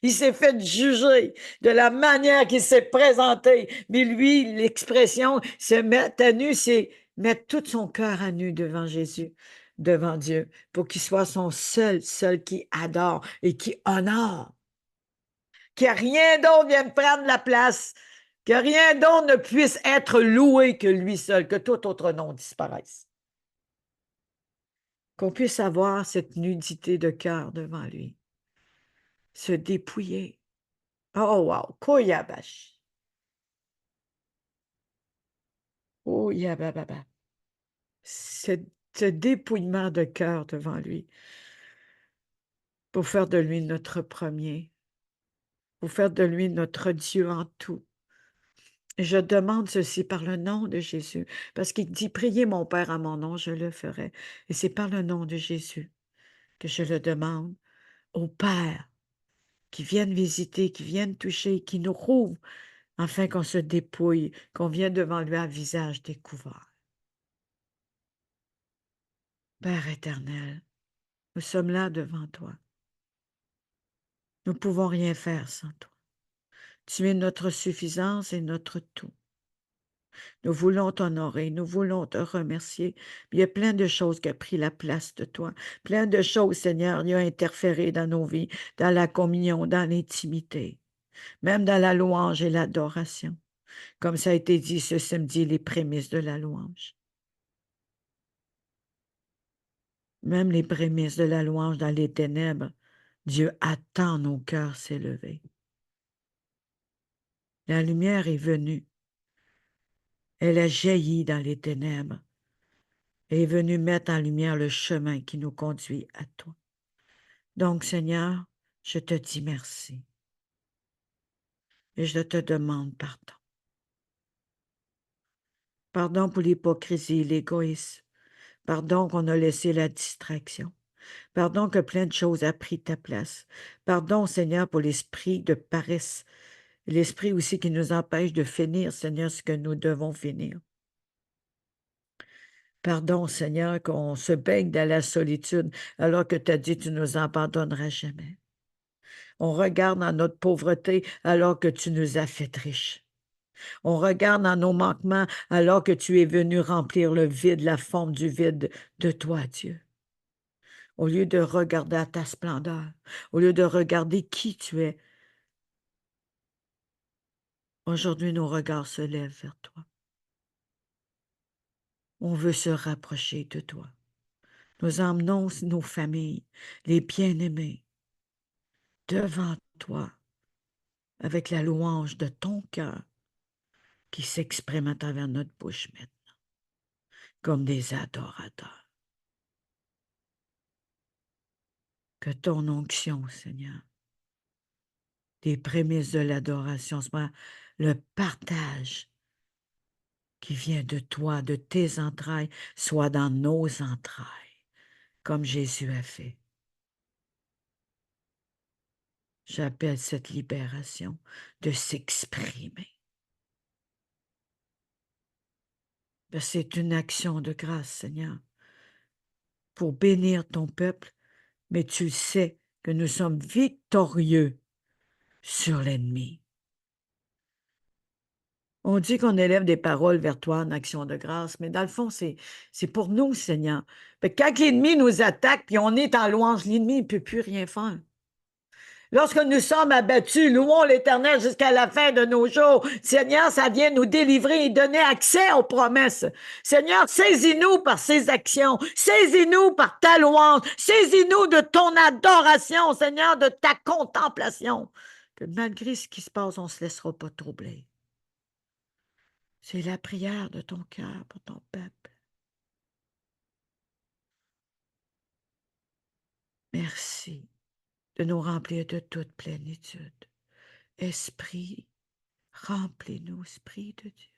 Il s'est fait juger de la manière qu'il s'est présenté. Mais lui, l'expression, se mettre à nu, c'est mettre tout son cœur à nu devant Jésus, devant Dieu, pour qu'il soit son seul qui adore et qui honore. Que rien d'autre vienne prendre la place, que rien d'autre ne puisse être loué que lui seul, que tout autre nom disparaisse. Qu'on puisse avoir cette nudité de cœur devant lui, se dépouiller. Oh, wow, Koyabash. Oh, yabababa. Ce dépouillement de cœur devant lui pour faire de lui notre premier, pour faire de lui notre Dieu en tout. Et je demande ceci par le nom de Jésus, parce qu'il dit, priez mon Père à mon nom, je le ferai. Et c'est par le nom de Jésus que je le demande au Père qui vienne visiter, qui vienne toucher, qui nous rouvre, afin qu'on se dépouille, qu'on vienne devant lui à visage découvert. Père éternel, nous sommes là devant toi. Nous ne pouvons rien faire sans toi. Tu es notre suffisance et notre tout. Nous voulons t'honorer, nous voulons te remercier. Il y a plein de choses qui ont pris la place de toi. Plein de choses, Seigneur, qui ont interféré dans nos vies, dans la communion, dans l'intimité, même dans la louange et l'adoration. Comme ça a été dit ce samedi, les prémices de la louange. Même les prémices de la louange dans les ténèbres, Dieu attend nos cœurs s'élever. La lumière est venue. Elle a jailli dans les ténèbres et est venue mettre en lumière le chemin qui nous conduit à toi. Donc, Seigneur, je te dis merci et je te demande pardon. Pardon pour l'hypocrisie, l'égoïsme. Pardon qu'on a laissé la distraction. Pardon que plein de choses a pris ta place. Pardon, Seigneur, pour l'esprit de paresse. L'esprit aussi qui nous empêche de finir, Seigneur, ce que nous devons finir. Pardon, Seigneur, qu'on se baigne dans la solitude alors que tu as dit que tu ne nous abandonneras jamais. On regarde dans notre pauvreté alors que tu nous as fait riches. On regarde dans nos manquements alors que tu es venu remplir le vide, la forme du vide de toi, Dieu. Au lieu de regarder à ta splendeur, au lieu de regarder qui tu es, aujourd'hui nos regards se lèvent vers toi. On veut se rapprocher de toi. Nous emmenons nos familles, les bien-aimés, devant toi, avec la louange de ton cœur qui s'exprime à travers notre bouche maintenant, comme des adorateurs. Que ton onction, Seigneur, des prémices de l'adoration, soit le partage qui vient de toi, de tes entrailles, soit dans nos entrailles, comme Jésus a fait. J'appelle cette libération de s'exprimer. C'est une action de grâce, Seigneur, pour bénir ton peuple, mais tu sais que nous sommes victorieux sur l'ennemi. On dit qu'on élève des paroles vers toi en action de grâce, mais dans le fond, c'est pour nous, Seigneur. Quand l'ennemi nous attaque, puis on est en louange, l'ennemi ne peut plus rien faire. Lorsque nous sommes abattus, louons l'Éternel jusqu'à la fin de nos jours. Seigneur, ça vient nous délivrer et donner accès aux promesses. Seigneur, saisis-nous par ces actions. Saisis-nous par ta louange. Saisis-nous de ton adoration, Seigneur, de ta contemplation. Que malgré ce qui se passe, on ne se laissera pas troubler. C'est la prière de ton cœur pour ton peuple. Merci de nous remplir de toute plénitude. Esprit, remplis-nous, Esprit de Dieu.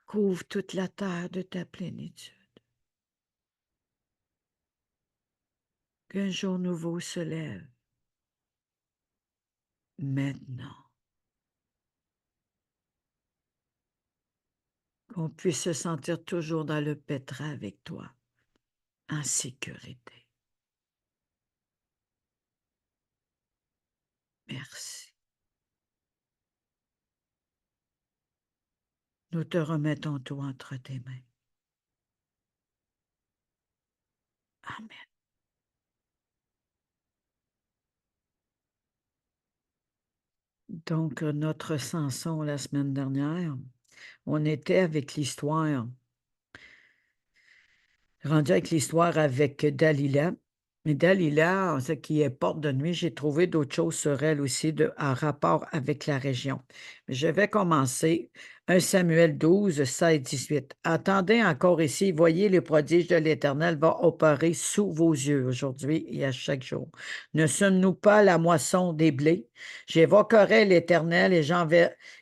Couvre toute la terre de ta plénitude. Qu'un jour nouveau se lève. Maintenant. Qu'on puisse se sentir toujours dans le pétrin avec toi, en sécurité. Merci. Nous te remettons tout entre tes mains. Amen. Donc, notre Samson la semaine dernière, on était avec l'histoire, rendu avec l'histoire avec Dalila. Mais Dalila, ce qui est porte de nuit, j'ai trouvé d'autres choses sur elle aussi en rapport avec la région. Je vais commencer. 1 Samuel 12, 16, 18. Attendez encore ici, voyez le prodige de l'Éternel va opérer sous vos yeux aujourd'hui et à chaque jour. Ne sommes-nous pas la moisson des blés? J'évoquerai l'Éternel et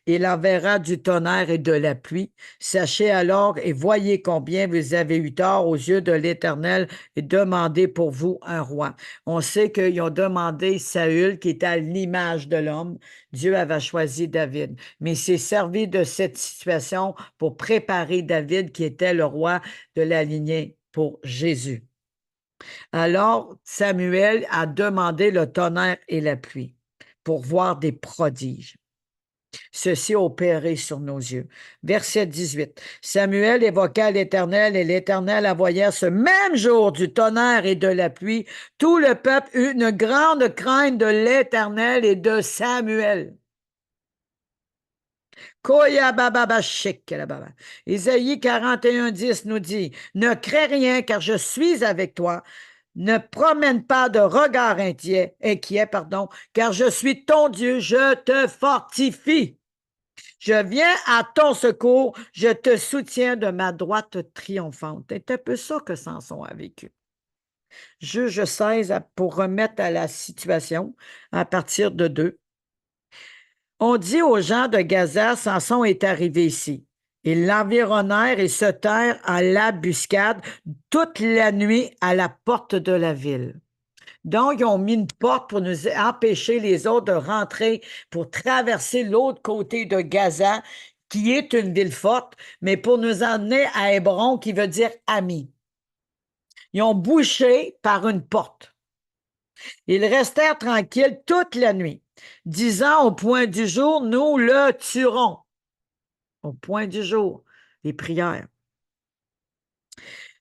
il enverra du tonnerre et de la pluie. Sachez alors et voyez combien vous avez eu tort aux yeux de l'Éternel et demandez pour vous un roi. On sait qu'ils ont demandé Saül, qui était à l'image de l'homme. Dieu avait choisi David. Mais il s'est servi de cette situation pour préparer David, qui était le roi de la lignée pour Jésus. Alors, Samuel a demandé le tonnerre et la pluie pour voir des prodiges. Ceci opéré sur nos yeux. Verset 18. Samuel évoqua l'Éternel et l'Éternel envoya ce même jour du tonnerre et de la pluie. Tout le peuple eut une grande crainte de l'Éternel et de Samuel. Ésaïe 41:10 nous dit, « Ne crains rien car je suis avec toi. Ne promène pas de regard inquiet, car je suis ton Dieu, je te fortifie. Je viens à ton secours, je te soutiens de ma droite triomphante. » C'est un peu ça que Samson a vécu. Juge 16 pour remettre à la situation à partir de 2. On dit aux gens de Gaza, Samson est arrivé ici. Ils l'environnèrent et se tinrent à l'embuscade toute la nuit à la porte de la ville. Donc, ils ont mis une porte pour nous empêcher les autres de rentrer pour traverser l'autre côté de Gaza, qui est une ville forte, mais pour nous emmener à Hébron, qui veut dire ami. Ils ont bouché par une porte. Ils restèrent tranquilles toute la nuit, disant au point du jour, nous le tuerons. Au point du jour, les prières.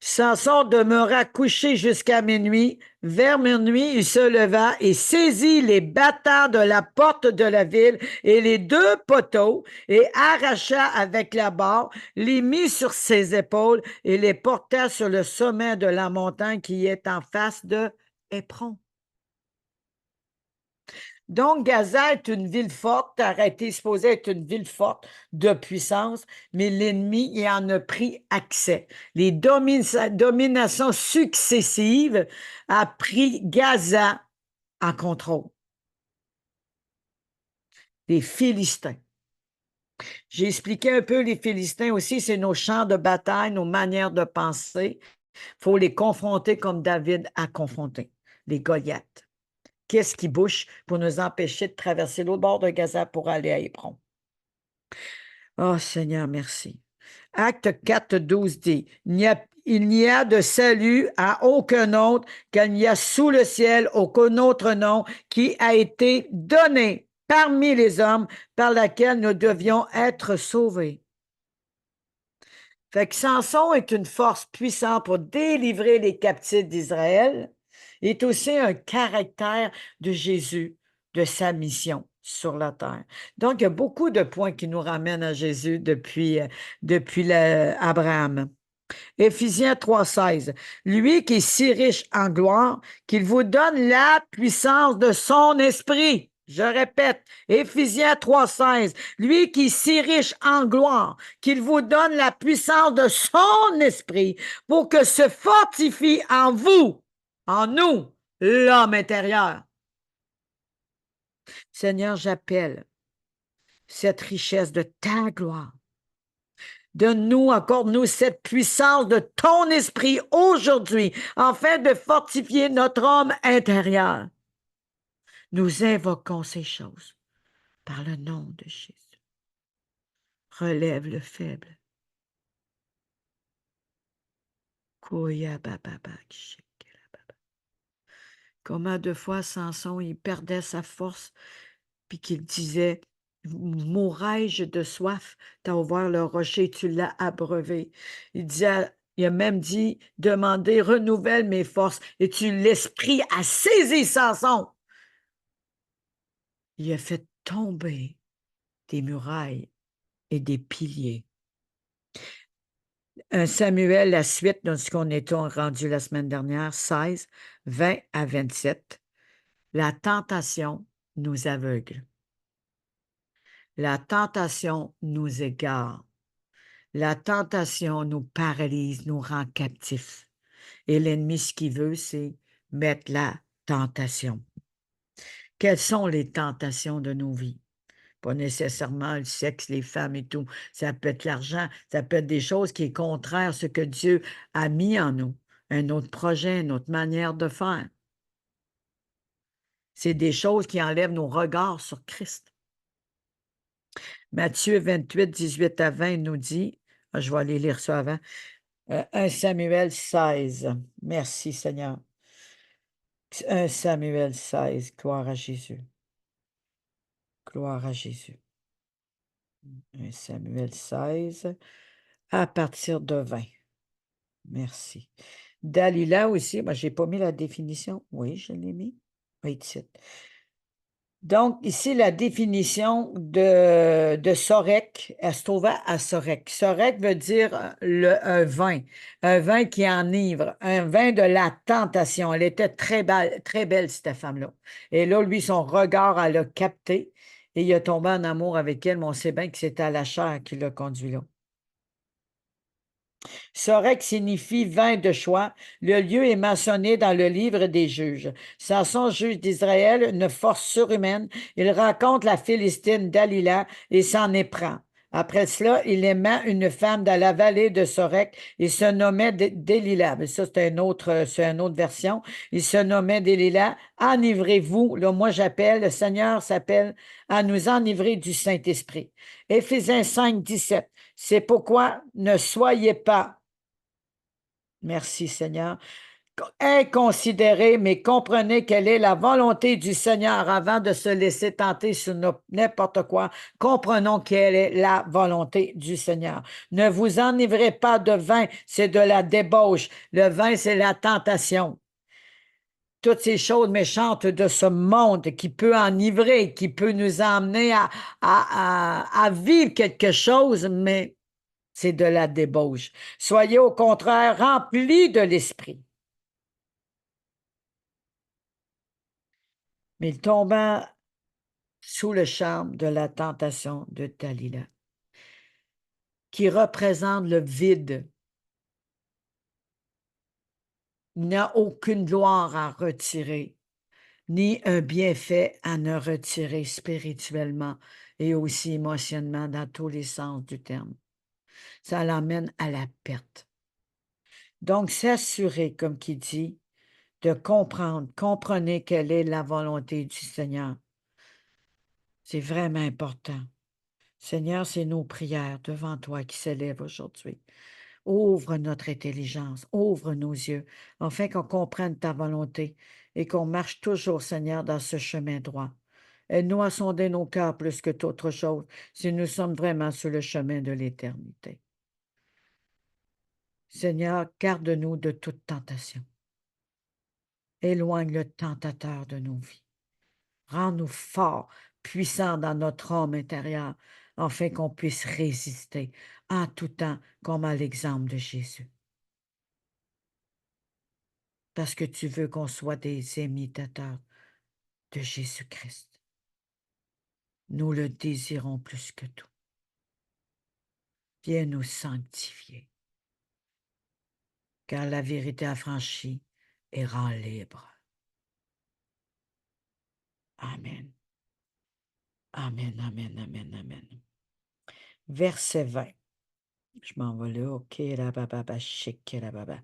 Samson demeura couché jusqu'à minuit. Vers minuit, il se leva et saisit les battants de la porte de la ville et les 2 poteaux et arracha avec la barre, les mit sur ses épaules et les porta sur le sommet de la montagne qui est en face de Hébron. Donc, Gaza est une ville forte, aurait été supposée être une ville forte de puissance, mais l'ennemi y en a pris accès. Les dominations successives a pris Gaza en contrôle. Les Philistins. J'ai expliqué un peu les Philistins aussi, c'est nos champs de bataille, nos manières de penser. Il faut les confronter comme David a confronté les Goliaths. Qu'est-ce qui bouche pour nous empêcher de traverser l'autre bord de Gaza pour aller à Hébron? Oh Seigneur, merci. Acte 4, 12 dit, il n'y a de salut à aucun autre, qu'il n'y a sous le ciel aucun autre nom qui a été donné parmi les hommes par laquelle nous devions être sauvés. Fait que Samson est une force puissante pour délivrer les captifs d'Israël. Il est aussi un caractère de Jésus, de sa mission sur la terre. Donc, il y a beaucoup de points qui nous ramènent à Jésus depuis Abraham. Éphésiens 3,16. Lui qui est si riche en gloire, qu'il vous donne la puissance de son esprit. Je répète, Éphésiens 3,16. Lui qui est si riche en gloire, qu'il vous donne la puissance de son esprit pour que se fortifie en vous, en nous, l'homme intérieur. Seigneur, j'appelle cette richesse de ta gloire. Donne-nous, accorde-nous cette puissance de ton esprit aujourd'hui, afin de fortifier notre homme intérieur. Nous invoquons ces choses par le nom de Jésus. Relève le faible. Comment de fois Samson, il perdait sa force, puis qu'il disait, mourrai-je de soif? Tu as ouvert le rocher, tu l'as abreuvé. Il a même dit, demandez, renouvelle mes forces. Et l'esprit a saisi Samson. Il a fait tomber des murailles et des piliers. 1 Samuel, la suite de ce qu'on était rendu la semaine dernière, 16, 20 à 27. La tentation nous aveugle. La tentation nous égare. La tentation nous paralyse, nous rend captifs. Et l'ennemi, ce qu'il veut, c'est mettre la tentation. Quelles sont les tentations de nos vies? Pas nécessairement le sexe, les femmes et tout. Ça peut être l'argent, ça peut être des choses qui sont contraires à ce que Dieu a mis en nous. Un autre projet, une autre manière de faire. C'est des choses qui enlèvent nos regards sur Christ. Matthieu 28, 18 à 20 nous dit, je vais aller lire ça avant, 1 Samuel 16. Merci Seigneur. 1 Samuel 16, gloire à Jésus. Gloire à Jésus. 1 Samuel 16, à partir de 20. Merci. Dalila aussi, moi, je n'ai pas mis la définition. Oui, je l'ai mis. Oui, titre. Donc, ici, la définition de Sorek, elle se trouve à Sorek. Sorek veut dire un vin qui enivre, un vin de la tentation. Elle était très belle, cette femme-là. Et là, lui, son regard, elle l'a capté et il a tombé en amour avec elle, mais on sait bien que c'était à la chair qui l'a conduit là. Sorek signifie vin de choix. Le lieu est mentionné dans le livre des juges. Samson, juge d'Israël, une force surhumaine. Il rencontre la Philistine Dalila et s'en éprend. Après cela, il aima une femme dans la vallée de Sorek. Il se nommait Délila. Mais ça, c'est une autre version. Il se nommait Délila. Enivrez-vous. Là, moi, j'appelle, le Seigneur s'appelle à nous enivrer du Saint-Esprit. Éphésiens 5, 17. C'est pourquoi ne soyez pas, merci Seigneur, inconsidérée, mais comprenez quelle est la volonté du Seigneur avant de se laisser tenter sur n'importe quoi. Comprenons quelle est la volonté du Seigneur. Ne vous enivrez pas de vin, c'est de la débauche. Le vin, c'est la tentation. Toutes ces choses méchantes de ce monde qui peut enivrer, qui peut nous emmener à vivre quelque chose, mais c'est de la débauche. Soyez au contraire remplis de l'Esprit. Mais il tomba sous le charme de la tentation de Dalila, qui représente le vide. Il n'y a aucune gloire à retirer, ni un bienfait à ne retirer spirituellement et aussi émotionnellement dans tous les sens du terme. Ça l'emmène à la perte. Donc, s'assurer, comme qui dit, de comprendre, comprenez quelle est la volonté du Seigneur. C'est vraiment important. Seigneur, c'est nos prières devant toi qui s'élèvent aujourd'hui. Ouvre notre intelligence, ouvre nos yeux, afin qu'on comprenne ta volonté et qu'on marche toujours, Seigneur, dans ce chemin droit. Aide-nous à sonder nos cœurs plus que d'autres choses, si nous sommes vraiment sur le chemin de l'éternité. Seigneur, garde-nous de toute tentation. Éloigne le tentateur de nos vies. Rends-nous forts, puissants dans notre homme intérieur, afin qu'on puisse résister en tout temps, comme à l'exemple de Jésus. Parce que tu veux qu'on soit des imitateurs de Jésus-Christ. Nous le désirons plus que tout. Viens nous sanctifier, car la vérité affranchie et rend libre. Amen. Amen, amen, amen, amen. Verset 20. Je m'en vais là. OK, là, baba, chic, là, baba.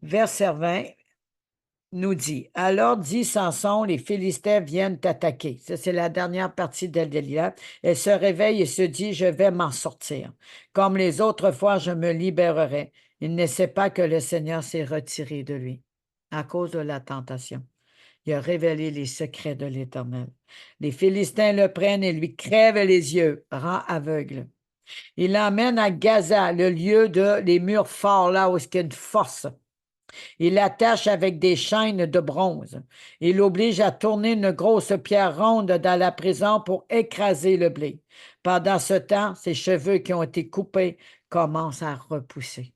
Verset 20 nous dit, alors dit Samson, les Philistins viennent t'attaquer. Ça, c'est la dernière partie de Delilah. Elle se réveille et se dit, je vais m'en sortir. Comme les autres fois, je me libérerai. Il ne sait pas que le Seigneur s'est retiré de lui à cause de la tentation. Il a révélé les secrets de l'Éternel. Les Philistins le prennent et lui crèvent les yeux, rend aveugle. Il l'emmène à Gaza, le lieu de les murs forts, là où il y a une force. Il l'attache avec des chaînes de bronze. Il l'oblige à tourner une grosse pierre ronde dans la prison pour écraser le blé. Pendant ce temps, ses cheveux qui ont été coupés commencent à repousser.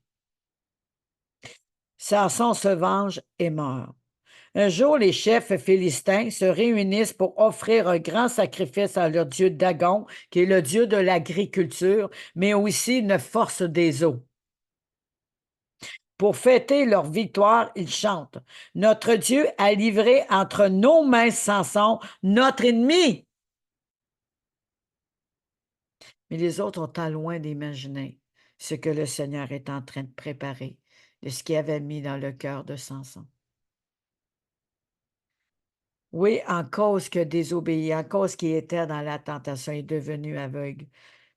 Samson se venge et meurt. Un jour, les chefs philistins se réunissent pour offrir un grand sacrifice à leur dieu Dagon, qui est le dieu de l'agriculture, mais aussi une force des eaux. Pour fêter leur victoire, ils chantent. Notre Dieu a livré entre nos mains Samson, notre ennemi. Mais les autres ont tant loin d'imaginer ce que le Seigneur est en train de préparer, de ce qu'il avait mis dans le cœur de Samson. Oui, en cause que désobéi, en cause qu'il était dans la tentation, il est devenu aveugle.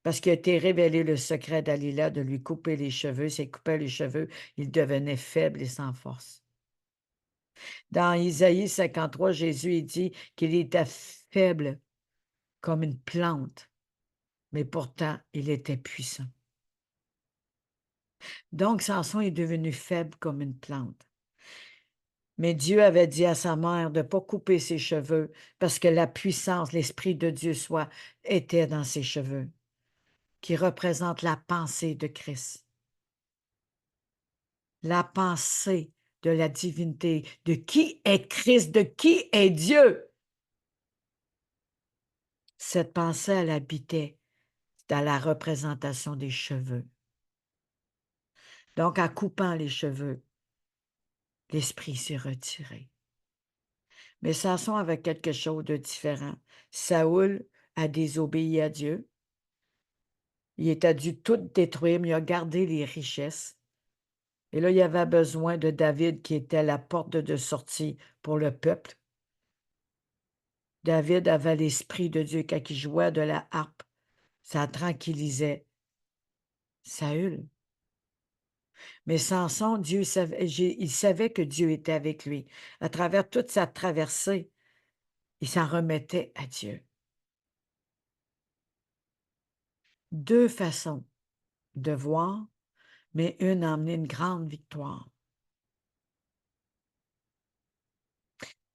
Parce qu'il a été révélé le secret d'Alila de lui couper les cheveux. S'il coupait les cheveux, il devenait faible et sans force. Dans Isaïe 53, Jésus dit qu'il était faible comme une plante, mais pourtant il était puissant. Donc Samson est devenu faible comme une plante. Mais Dieu avait dit à sa mère de ne pas couper ses cheveux parce que la puissance, l'Esprit de Dieu était dans ses cheveux, qui représente la pensée de Christ. La pensée de la divinité, de qui est Christ, de qui est Dieu. Cette pensée, elle habitait dans la représentation des cheveux. Donc, en coupant les cheveux, l'esprit s'est retiré. Mais Samson avait quelque chose de différent. Saoul a désobéi à Dieu. Il était dû tout détruire, mais il a gardé les richesses. Et là, il y avait besoin de David qui était la porte de sortie pour le peuple. David avait l'esprit de Dieu quand il jouait de la harpe. Ça tranquillisait Saül. Mais Samson, il savait que Dieu était avec lui. À travers toute sa traversée, il s'en remettait à Dieu. Deux façons de voir, mais une a emmené une grande victoire.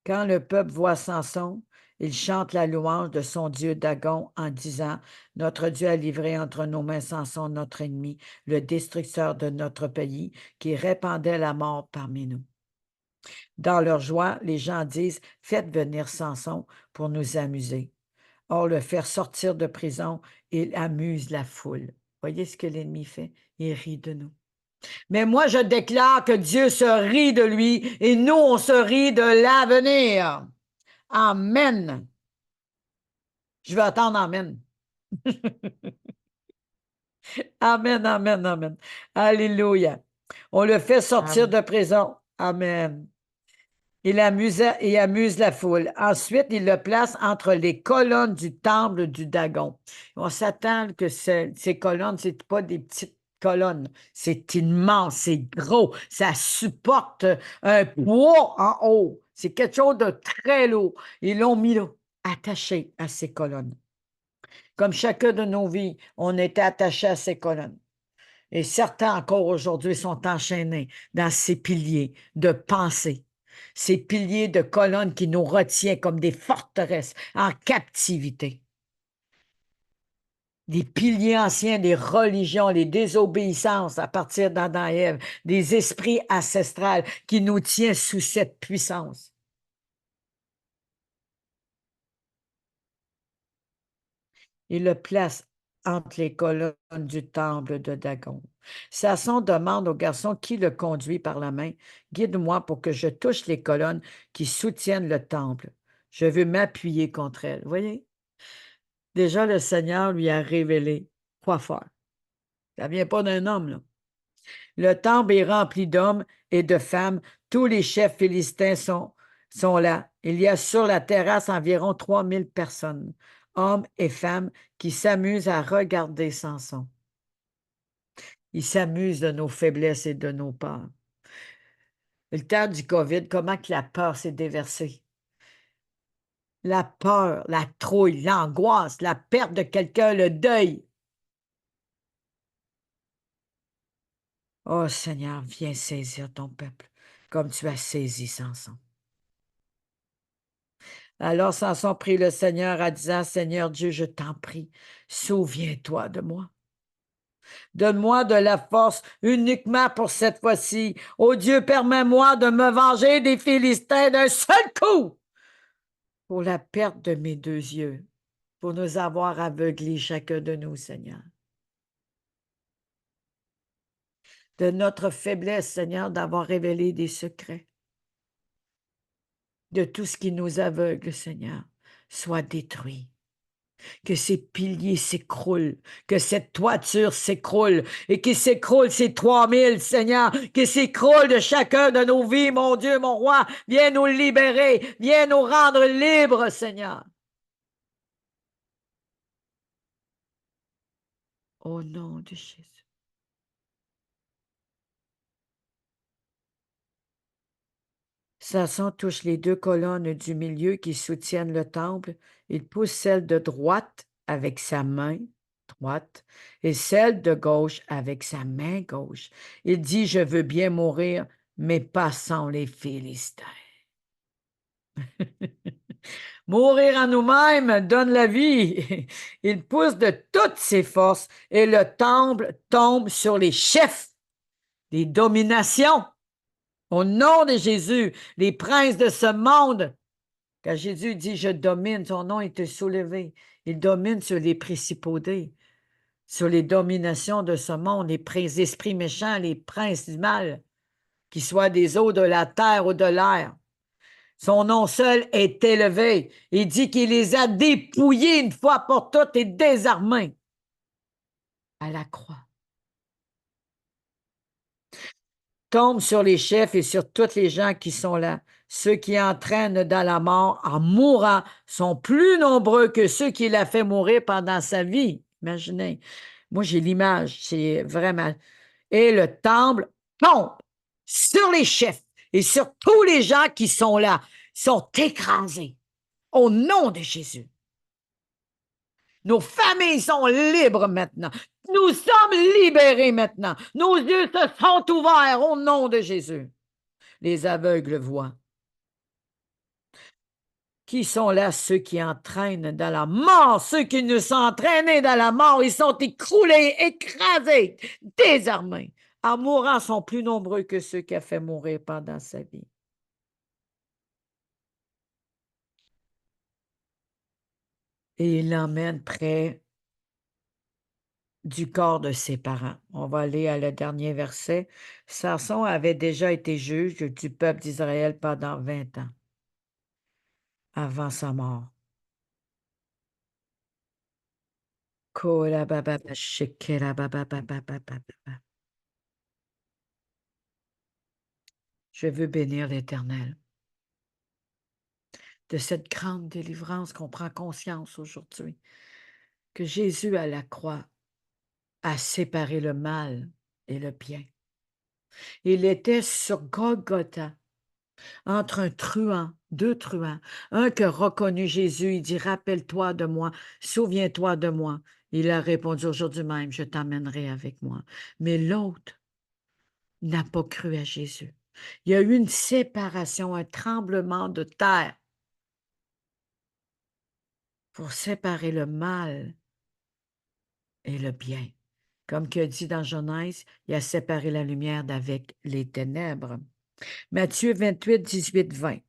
Quand le peuple voit Samson, il chante la louange de son Dieu Dagon en disant: « Notre Dieu a livré entre nos mains Samson, notre ennemi, le destructeur de notre pays, qui répandait la mort parmi nous. » Dans leur joie, les gens disent: « Faites venir Samson pour nous amuser. » Or, le faire sortir de prison, il amuse la foule. Voyez ce que l'ennemi fait? Il rit de nous. Mais moi, je déclare que Dieu se rit de lui et nous, on se rit de l'avenir. Amen. Je vais attendre Amen. Amen, amen, amen. Alléluia. On le fait sortir de prison. Amen. Il amuse la foule. Ensuite, il le place entre les colonnes du temple du Dagon. On s'attend que ces colonnes, ce n'est pas des petites colonnes. C'est immense, c'est gros. Ça supporte un poids en haut. C'est quelque chose de très lourd. Ils l'ont mis là, attaché à ces colonnes. Comme chacun de nos vies, on était attaché à ces colonnes. Et certains encore aujourd'hui sont enchaînés dans ces piliers de pensée, ces piliers de colonnes qui nous retiennent comme des forteresses en captivité. Des piliers anciens, des religions, les désobéissances à partir d'Adam et Ève, des esprits ancestrales qui nous tiennent sous cette puissance. Il le place entre les colonnes du temple de Dagon. Samson demande au garçon qui le conduit par la main: « Guide-moi pour que je touche les colonnes qui soutiennent le temple. Je veux m'appuyer contre elles. » Vous voyez? Déjà, le Seigneur lui a révélé quoi faire. Ça ne vient pas d'un homme, là. Le temple est rempli d'hommes et de femmes. Tous les chefs philistins sont là. Il y a sur la terrasse environ 3000 personnes, hommes et femmes, qui s'amusent à regarder Samson. Ils s'amusent de nos faiblesses et de nos peurs. Le temps du COVID, comment que la peur s'est déversée? La peur, la trouille, l'angoisse, la perte de quelqu'un, le deuil. Oh Seigneur, viens saisir ton peuple comme tu as saisi Samson. Alors Samson prie le Seigneur en disant: « Seigneur Dieu, je t'en prie, souviens-toi de moi. Donne-moi de la force uniquement pour cette fois-ci. Ô Dieu, permets-moi de me venger des Philistins d'un seul coup pour la perte de mes deux yeux, pour nous avoir aveuglés chacun de nous, Seigneur. De notre faiblesse, Seigneur, d'avoir révélé des secrets. De tout ce qui nous aveugle, Seigneur, soit détruit. Que ces piliers s'écroulent, que cette toiture s'écroule et qu'il s'écroule ces 3000, Seigneur, qu'il s'écroule de chacun de nos vies, mon Dieu, mon roi. Viens nous libérer, viens nous rendre libres, Seigneur. Au nom de Jésus. Samson touche les deux colonnes du milieu qui soutiennent le temple. Il pousse celle de droite avec sa main droite et celle de gauche avec sa main gauche. Il dit: « Je veux bien mourir, mais pas sans les Philistins. » Mourir en nous-mêmes donne la vie. Il pousse de toutes ses forces et le temple tombe sur les chefs, les dominations. Au nom de Jésus, les princes de ce monde, quand Jésus dit « Je domine », son nom est soulevé. Il domine sur les principautés, sur les dominations de ce monde, les esprits méchants, les princes du mal, qu'ils soient des eaux, de la terre ou de l'air. Son nom seul est élevé. Il dit qu'il les a dépouillés une fois pour toutes et désarmés à la croix. Tombe sur les chefs et sur toutes les gens qui sont là. Ceux qui entraînent dans la mort en mourant sont plus nombreux que ceux qui l'a fait mourir pendant sa vie. Imaginez. Moi, j'ai l'image. C'est vraiment... Et le temple tombe sur les chefs et sur tous les gens qui sont là, sont écrasés au nom de Jésus. Nos familles sont libres maintenant. Nous sommes libérés maintenant. Nos yeux se sont ouverts au nom de Jésus. Les aveugles voient. Qui sont là ceux qui entraînent dans la mort, ceux qui nous sont entraînés dans la mort, ils sont écroulés, écrasés, désarmés. En mourant, sont plus nombreux que ceux qui a fait mourir pendant sa vie. Et il l'emmène près du corps de ses parents. On va aller à le dernier verset. Samson avait déjà été juge du peuple d'Israël pendant 20 ans, avant sa mort. Je veux bénir l'Éternel de cette grande délivrance qu'on prend conscience aujourd'hui, que Jésus à la croix a séparé le mal et le bien. Il était sur Golgotha, entre un truand, deux truands, un qui a reconnu Jésus, il dit « Rappelle-toi de moi, souviens-toi de moi ». Il a répondu « Aujourd'hui même, je t'emmènerai avec moi ». Mais l'autre n'a pas cru à Jésus. Il y a eu une séparation, un tremblement de terre pour séparer le mal et le bien. Comme qu'il a dit dans Genèse, il a séparé la lumière d'avec les ténèbres. Matthieu 28, 18, 20.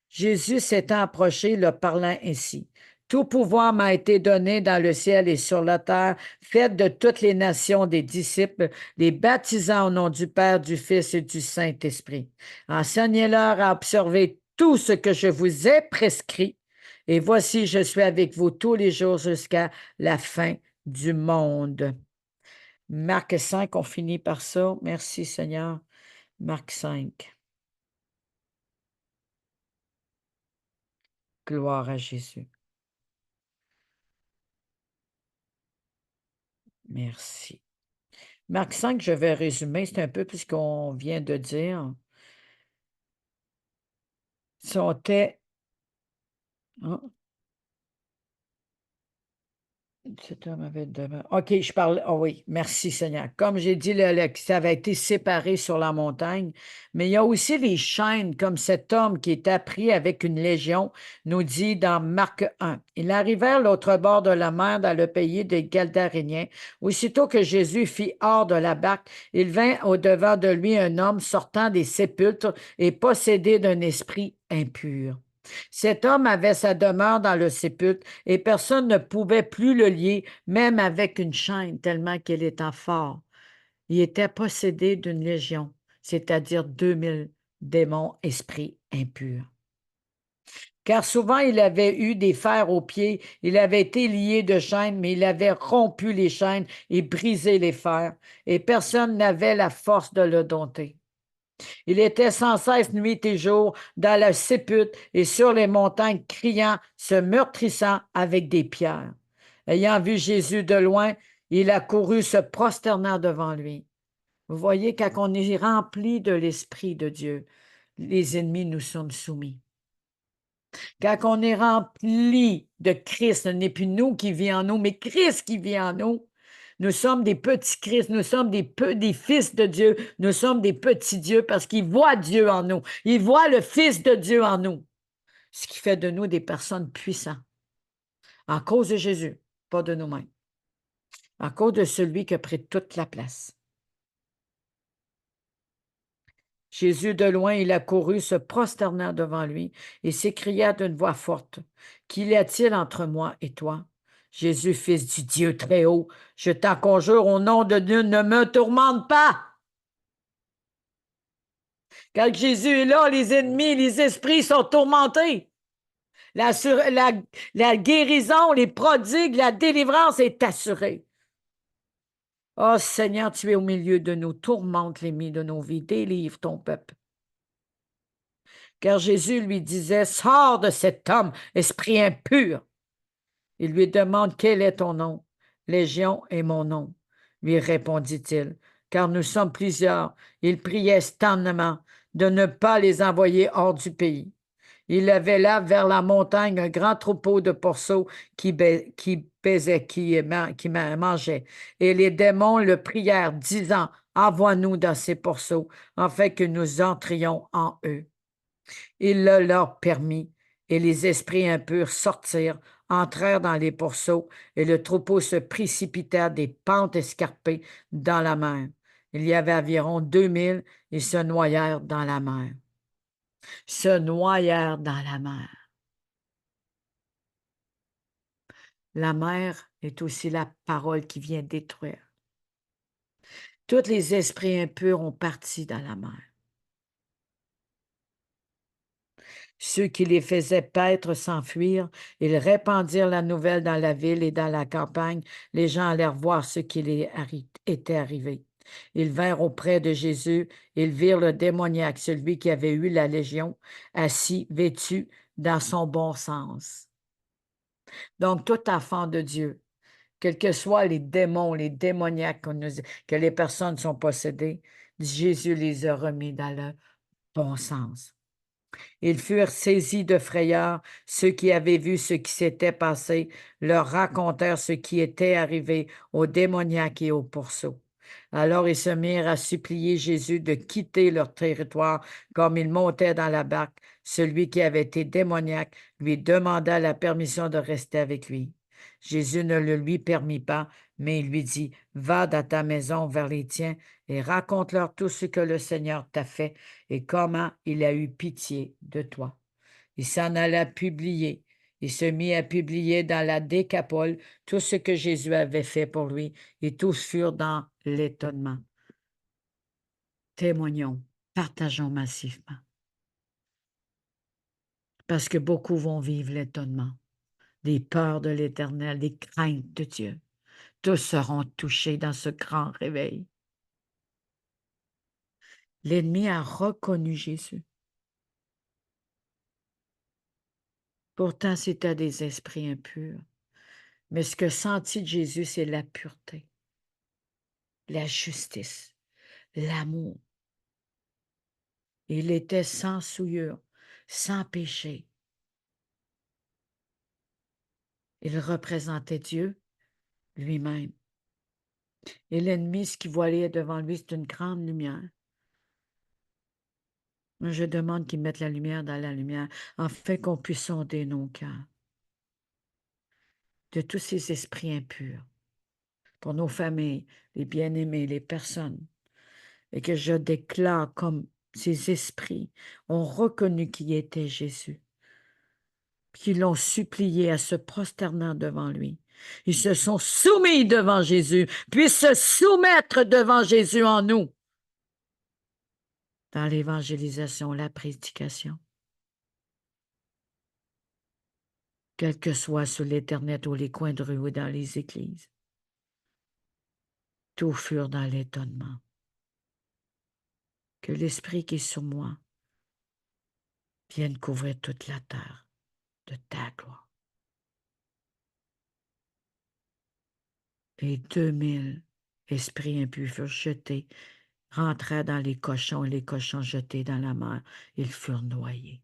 Jésus s'étant approché, leur parlant ainsi. Tout pouvoir m'a été donné dans le ciel et sur la terre. Faites de toutes les nations des disciples, les baptisant au nom du Père, du Fils et du Saint-Esprit. Enseignez-leur à observer tout ce que je vous ai prescrit. Et voici, je suis avec vous tous les jours jusqu'à la fin du monde. Marc 5, on finit par ça. Merci Seigneur. Marc 5. Gloire à Jésus. Merci. Marc 5, je vais résumer, c'est un peu tout ce qu'on vient de dire. Hein? Cet homme avait OK, je parle. Oh oui, merci Seigneur. Comme j'ai dit, ça avait été séparé sur la montagne, mais il y a aussi les chaînes, comme cet homme qui est appris avec une légion, nous dit dans Marc 1. Ils arrivèrent l'autre bord de la mer dans le pays des Galdaréniens. Aussitôt que Jésus fit hors de la barque, il vint au-devant de lui un homme sortant des sépulcres et possédé d'un esprit impur. Cet homme avait sa demeure dans le sépulcre et personne ne pouvait plus le lier, même avec une chaîne, tellement qu'il était fort. Il était possédé d'une légion, c'est-à-dire 2000 démons, esprits impurs. Car souvent il avait eu des fers aux pieds, il avait été lié de chaînes, mais il avait rompu les chaînes et brisé les fers, et personne n'avait la force de le dompter. Il était sans cesse nuit et jour dans le sépulcre et sur les montagnes criant, se meurtrissant avec des pierres. Ayant vu Jésus de loin, il accourut se prosternant devant lui. Vous voyez, quand on est rempli de l'Esprit de Dieu, les ennemis nous sont soumis. Quand on est rempli de Christ, ce n'est plus nous qui vit en nous, mais Christ qui vit en nous. Nous sommes des petits Christ, nous sommes des fils de Dieu, nous sommes des petits dieux parce qu'ils voient Dieu en nous. Ils voient le Fils de Dieu en nous, ce qui fait de nous des personnes puissantes. En cause de Jésus, pas de nous-mêmes. En cause de celui qui a pris toute la place. Jésus, de loin, il accourut, se prosternant devant lui, et s'écria d'une voix forte, « Qu'il y a-t-il entre moi et toi? » Jésus, fils du Dieu très haut, je t'en conjure au nom de Dieu, ne me tourmente pas. Quand Jésus est là, les ennemis, les esprits sont tourmentés. La guérison, les prodigues, la délivrance est assurée. Oh Seigneur, tu es au milieu de nous, tourmente l'ennemi de nos vies, délivre ton peuple. Car Jésus lui disait, sors de cet homme, esprit impur. Il lui demande, quel est ton nom? Légion est mon nom, lui répondit-il, car nous sommes plusieurs. Il priait sternellement de ne pas les envoyer hors du pays. Il avait là, vers la montagne, un grand troupeau de pourceaux qui mangeaient. Et les démons le prièrent, disant, envoie-nous dans ces pourceaux, afin que nous entrions en eux. Il le leur permit, et les esprits impurs sortirent, entrèrent dans les pourceaux, et le troupeau se précipita des pentes escarpées dans la mer. Il y avait environ 2000, ils se noyèrent dans la mer. Se noyèrent dans la mer. La mer est aussi la parole qui vient détruire. Tous les esprits impurs ont parti dans la mer. Ceux qui les faisaient paître s'enfuirent. Ils répandirent la nouvelle dans la ville et dans la campagne. Les gens allèrent voir ce qui était arrivé. Ils vinrent auprès de Jésus. Ils virent le démoniaque, celui qui avait eu la légion, assis, vêtu, dans son bon sens. Donc, tout enfant de Dieu, quels que soient les démons, les démoniaques que les personnes sont possédées, Jésus les a remis dans le bon sens. Ils furent saisis de frayeur. Ceux qui avaient vu ce qui s'était passé leur racontèrent ce qui était arrivé aux démoniaques et aux pourceaux. Alors ils se mirent à supplier Jésus de quitter leur territoire comme il montait dans la barque. Celui qui avait été démoniaque lui demanda la permission de rester avec lui. Jésus ne le lui permit pas, mais il lui dit, va dans ta maison vers les tiens et raconte-leur tout ce que le Seigneur t'a fait et comment il a eu pitié de toi. Il s'en alla publier. Il se mit à publier dans la Décapole tout ce que Jésus avait fait pour lui, et tous furent dans l'étonnement. Témoignons, partageons massivement, parce que beaucoup vont vivre l'étonnement, des peurs de l'Éternel, des craintes de Dieu. Tous seront touchés dans ce grand réveil. L'ennemi a reconnu Jésus. Pourtant, c'était des esprits impurs. Mais ce que sentit de Jésus, c'est la pureté, la justice, l'amour. Il était sans souillure, sans péché. Il représentait Dieu lui-même. Et l'ennemi, ce qu'il voyait devant lui, c'est une grande lumière. Moi, je demande qu'il mette la lumière dans la lumière, afin qu'on puisse sonder nos cœurs de tous ces esprits impurs, pour nos familles, les bien-aimés, les personnes, et que je déclare comme ces esprits ont reconnu qui était Jésus, qui l'ont supplié à se prosterner devant lui. Ils se sont soumis devant Jésus, puis se soumettre devant Jésus en nous, dans l'évangélisation, la prédication. Quel que soit sur l'Internet ou les coins de rue ou dans les églises. Tous furent dans l'étonnement. Que l'Esprit qui est sur moi vienne couvrir toute la terre de ta gloire. Les 2000 esprits impurs furent jetés, rentrèrent dans les cochons, et les cochons jetés dans la mer, ils furent noyés.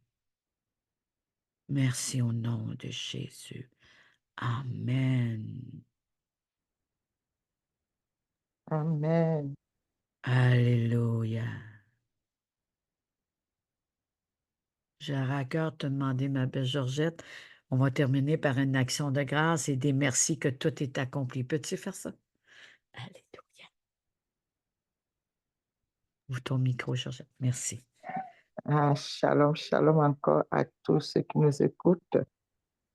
Merci au nom de Jésus. Amen. Amen. Alléluia. J'ai à cœur de te demander, ma belle Georgette, on va terminer par une action de grâce et des merci que tout est accompli. Peux-tu faire ça? Alléluia. Ouvre ton micro, Georgette. Merci. Shalom, shalom encore à tous ceux qui nous écoutent.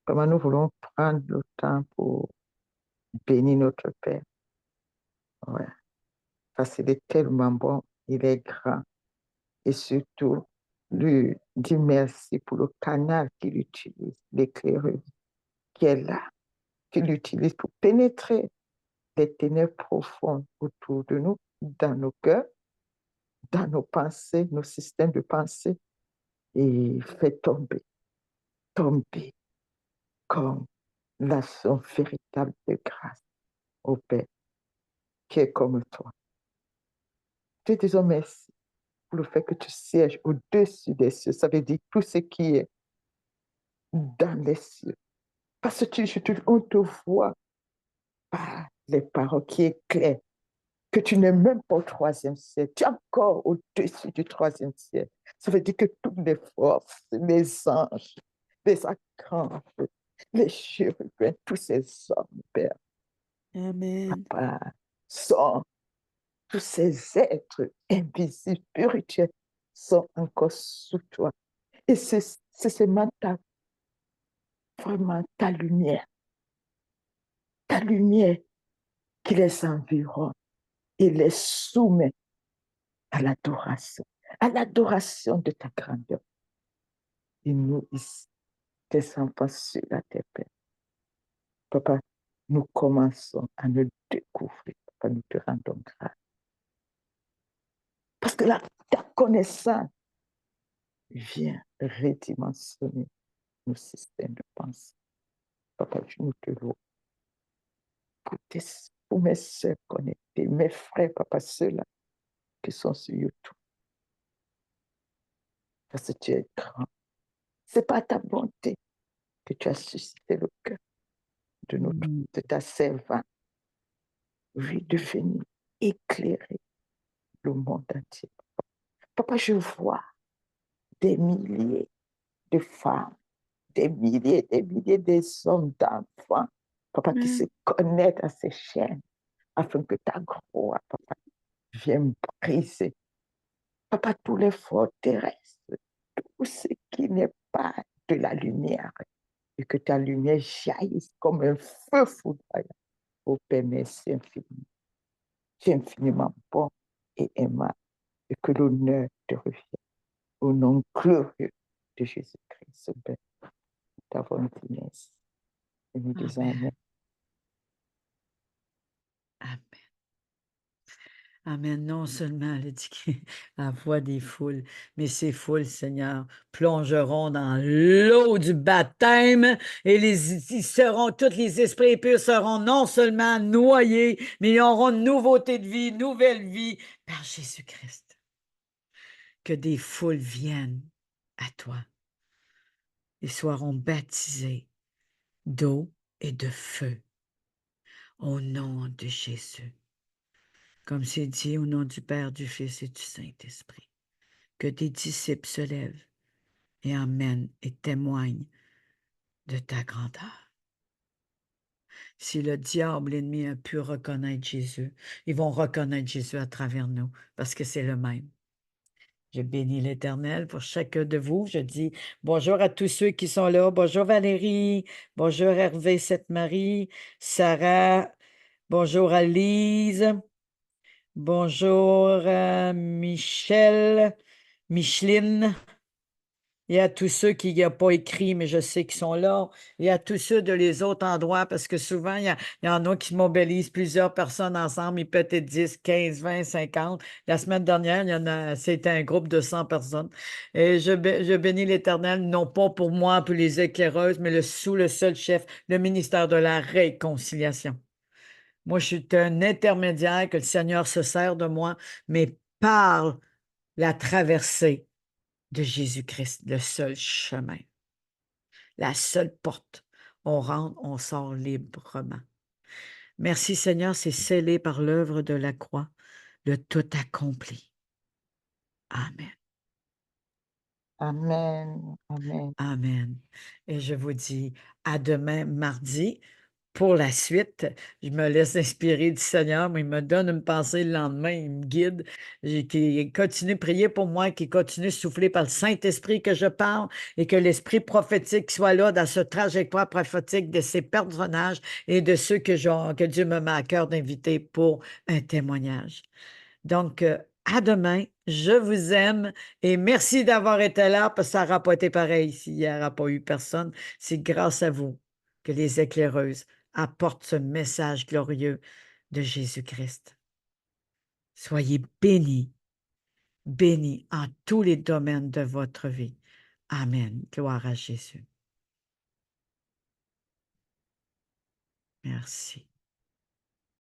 Comment nous voulons prendre le temps pour bénir notre Père. Ouais. Parce qu'il est tellement bon, il est grand. Et surtout, lui dire merci pour le canal qu'il utilise, l'éclaireuse qui est là, qu'il utilise pour pénétrer les ténèbres profondes autour de nous, dans nos cœurs, dans nos pensées, nos systèmes de pensée, et fait tomber comme l'action véritable de grâce au Père, qui est comme toi. te disons merci pour le fait que tu sièges au-dessus des cieux. Ça veut dire tout ce qui est dans les cieux. Parce que on te voit par les paroles qui éclairent, que tu n'es même pas au troisième ciel. Tu es encore au-dessus du troisième ciel. Ça veut dire que toutes les forces, les anges, les archanges, les chérubins, tous ces hommes, Père, Amen. Papa, sont tous ces êtres invisibles, spirituels, sont encore sous toi. Et c'est seulement vraiment ta lumière qui les environne et les soumet à l'adoration de ta grandeur. Et nous, ici, tes enfants sur la terre, Père. Papa, nous commençons à nous découvrir. Papa, nous te rendons grâce. Parce que là, ta connaissance vient redimensionner nos systèmes de pensée. Papa, nous te louons pour mes soeurs connectées, mes frères, papa, ceux-là qui sont sur YouTube. Parce que tu es grand. Ce n'est pas ta bonté que tu as suscité le cœur de ta servante. Oui, de venir éclairer le monde entier. Papa, je vois des milliers de femmes, des milliers d'hommes, d'enfants, papa, qui se connectent à ces chaînes afin que ta gloire, papa, vienne briser. Papa, tous les forts terrestres, tout ce qui n'est pas de la lumière, et que ta lumière jaillisse comme un feu foudroyant. Oh Père, merci infiniment. Tu es infiniment bon et aimable, et que l'honneur te revienne. Au nom glorieux de Jésus-Christ, Père, nous t'avons dit merci. Et nous disons Amen. Amen. Amen. Non seulement elle dit la voix des foules, mais ces foules, Seigneur, plongeront dans l'eau du baptême et tous les esprits impurs seront non seulement noyés, mais ils auront une nouveauté de vie, nouvelle vie par Jésus-Christ. Que des foules viennent à toi et seront baptisés d'eau et de feu au nom de Jésus. Comme c'est dit au nom du Père, du Fils et du Saint-Esprit. Que tes disciples se lèvent et emmènent et témoignent de ta grandeur. Si le diable, l'ennemi, a pu reconnaître Jésus, ils vont reconnaître Jésus à travers nous, parce que c'est le même. Je bénis l'Éternel pour chacun de vous. Je dis bonjour à tous ceux qui sont là. Bonjour Valérie. Bonjour Hervé, Sainte-Marie. Sarah. Bonjour à Lise. Bonjour Michel. Micheline. Il y a tous ceux qui n'ont pas écrit, mais je sais qu'ils sont là. Il y a tous ceux de les autres endroits, parce que souvent, il y en a qui mobilisent plusieurs personnes ensemble, ils peuvent être 10, 15, 20, 50. La semaine dernière, c'était un groupe de 100 personnes. Et je bénis l'Éternel, non pas pour moi, pour les éclaireuses, mais sous le seul chef, le ministère de la réconciliation. Moi, je suis un intermédiaire que le Seigneur se sert de moi, mais par la traversée de Jésus-Christ, le seul chemin, la seule porte. On rentre, on sort librement. Merci Seigneur, c'est scellé par l'œuvre de la croix, le tout accompli. Amen. Amen. Amen. Amen. Et je vous dis à demain, mardi. Pour la suite, je me laisse inspirer du Seigneur, mais il me donne une pensée le lendemain, il me guide. Qu'il continue de prier pour moi, qu'il continue de souffler par le Saint-Esprit que je parle et que l'Esprit prophétique soit là dans ce trajectoire prophétique de ces personnages et de ceux que Dieu me met à cœur d'inviter pour un témoignage. Donc, à demain. Je vous aime et merci d'avoir été là parce que ça n'aura pas été pareil s'il n'y aura pas eu personne. C'est grâce à vous que les éclaireuses apportent ce message glorieux de Jésus-Christ. Soyez bénis, bénis en tous les domaines de votre vie. Amen. Gloire à Jésus. Merci.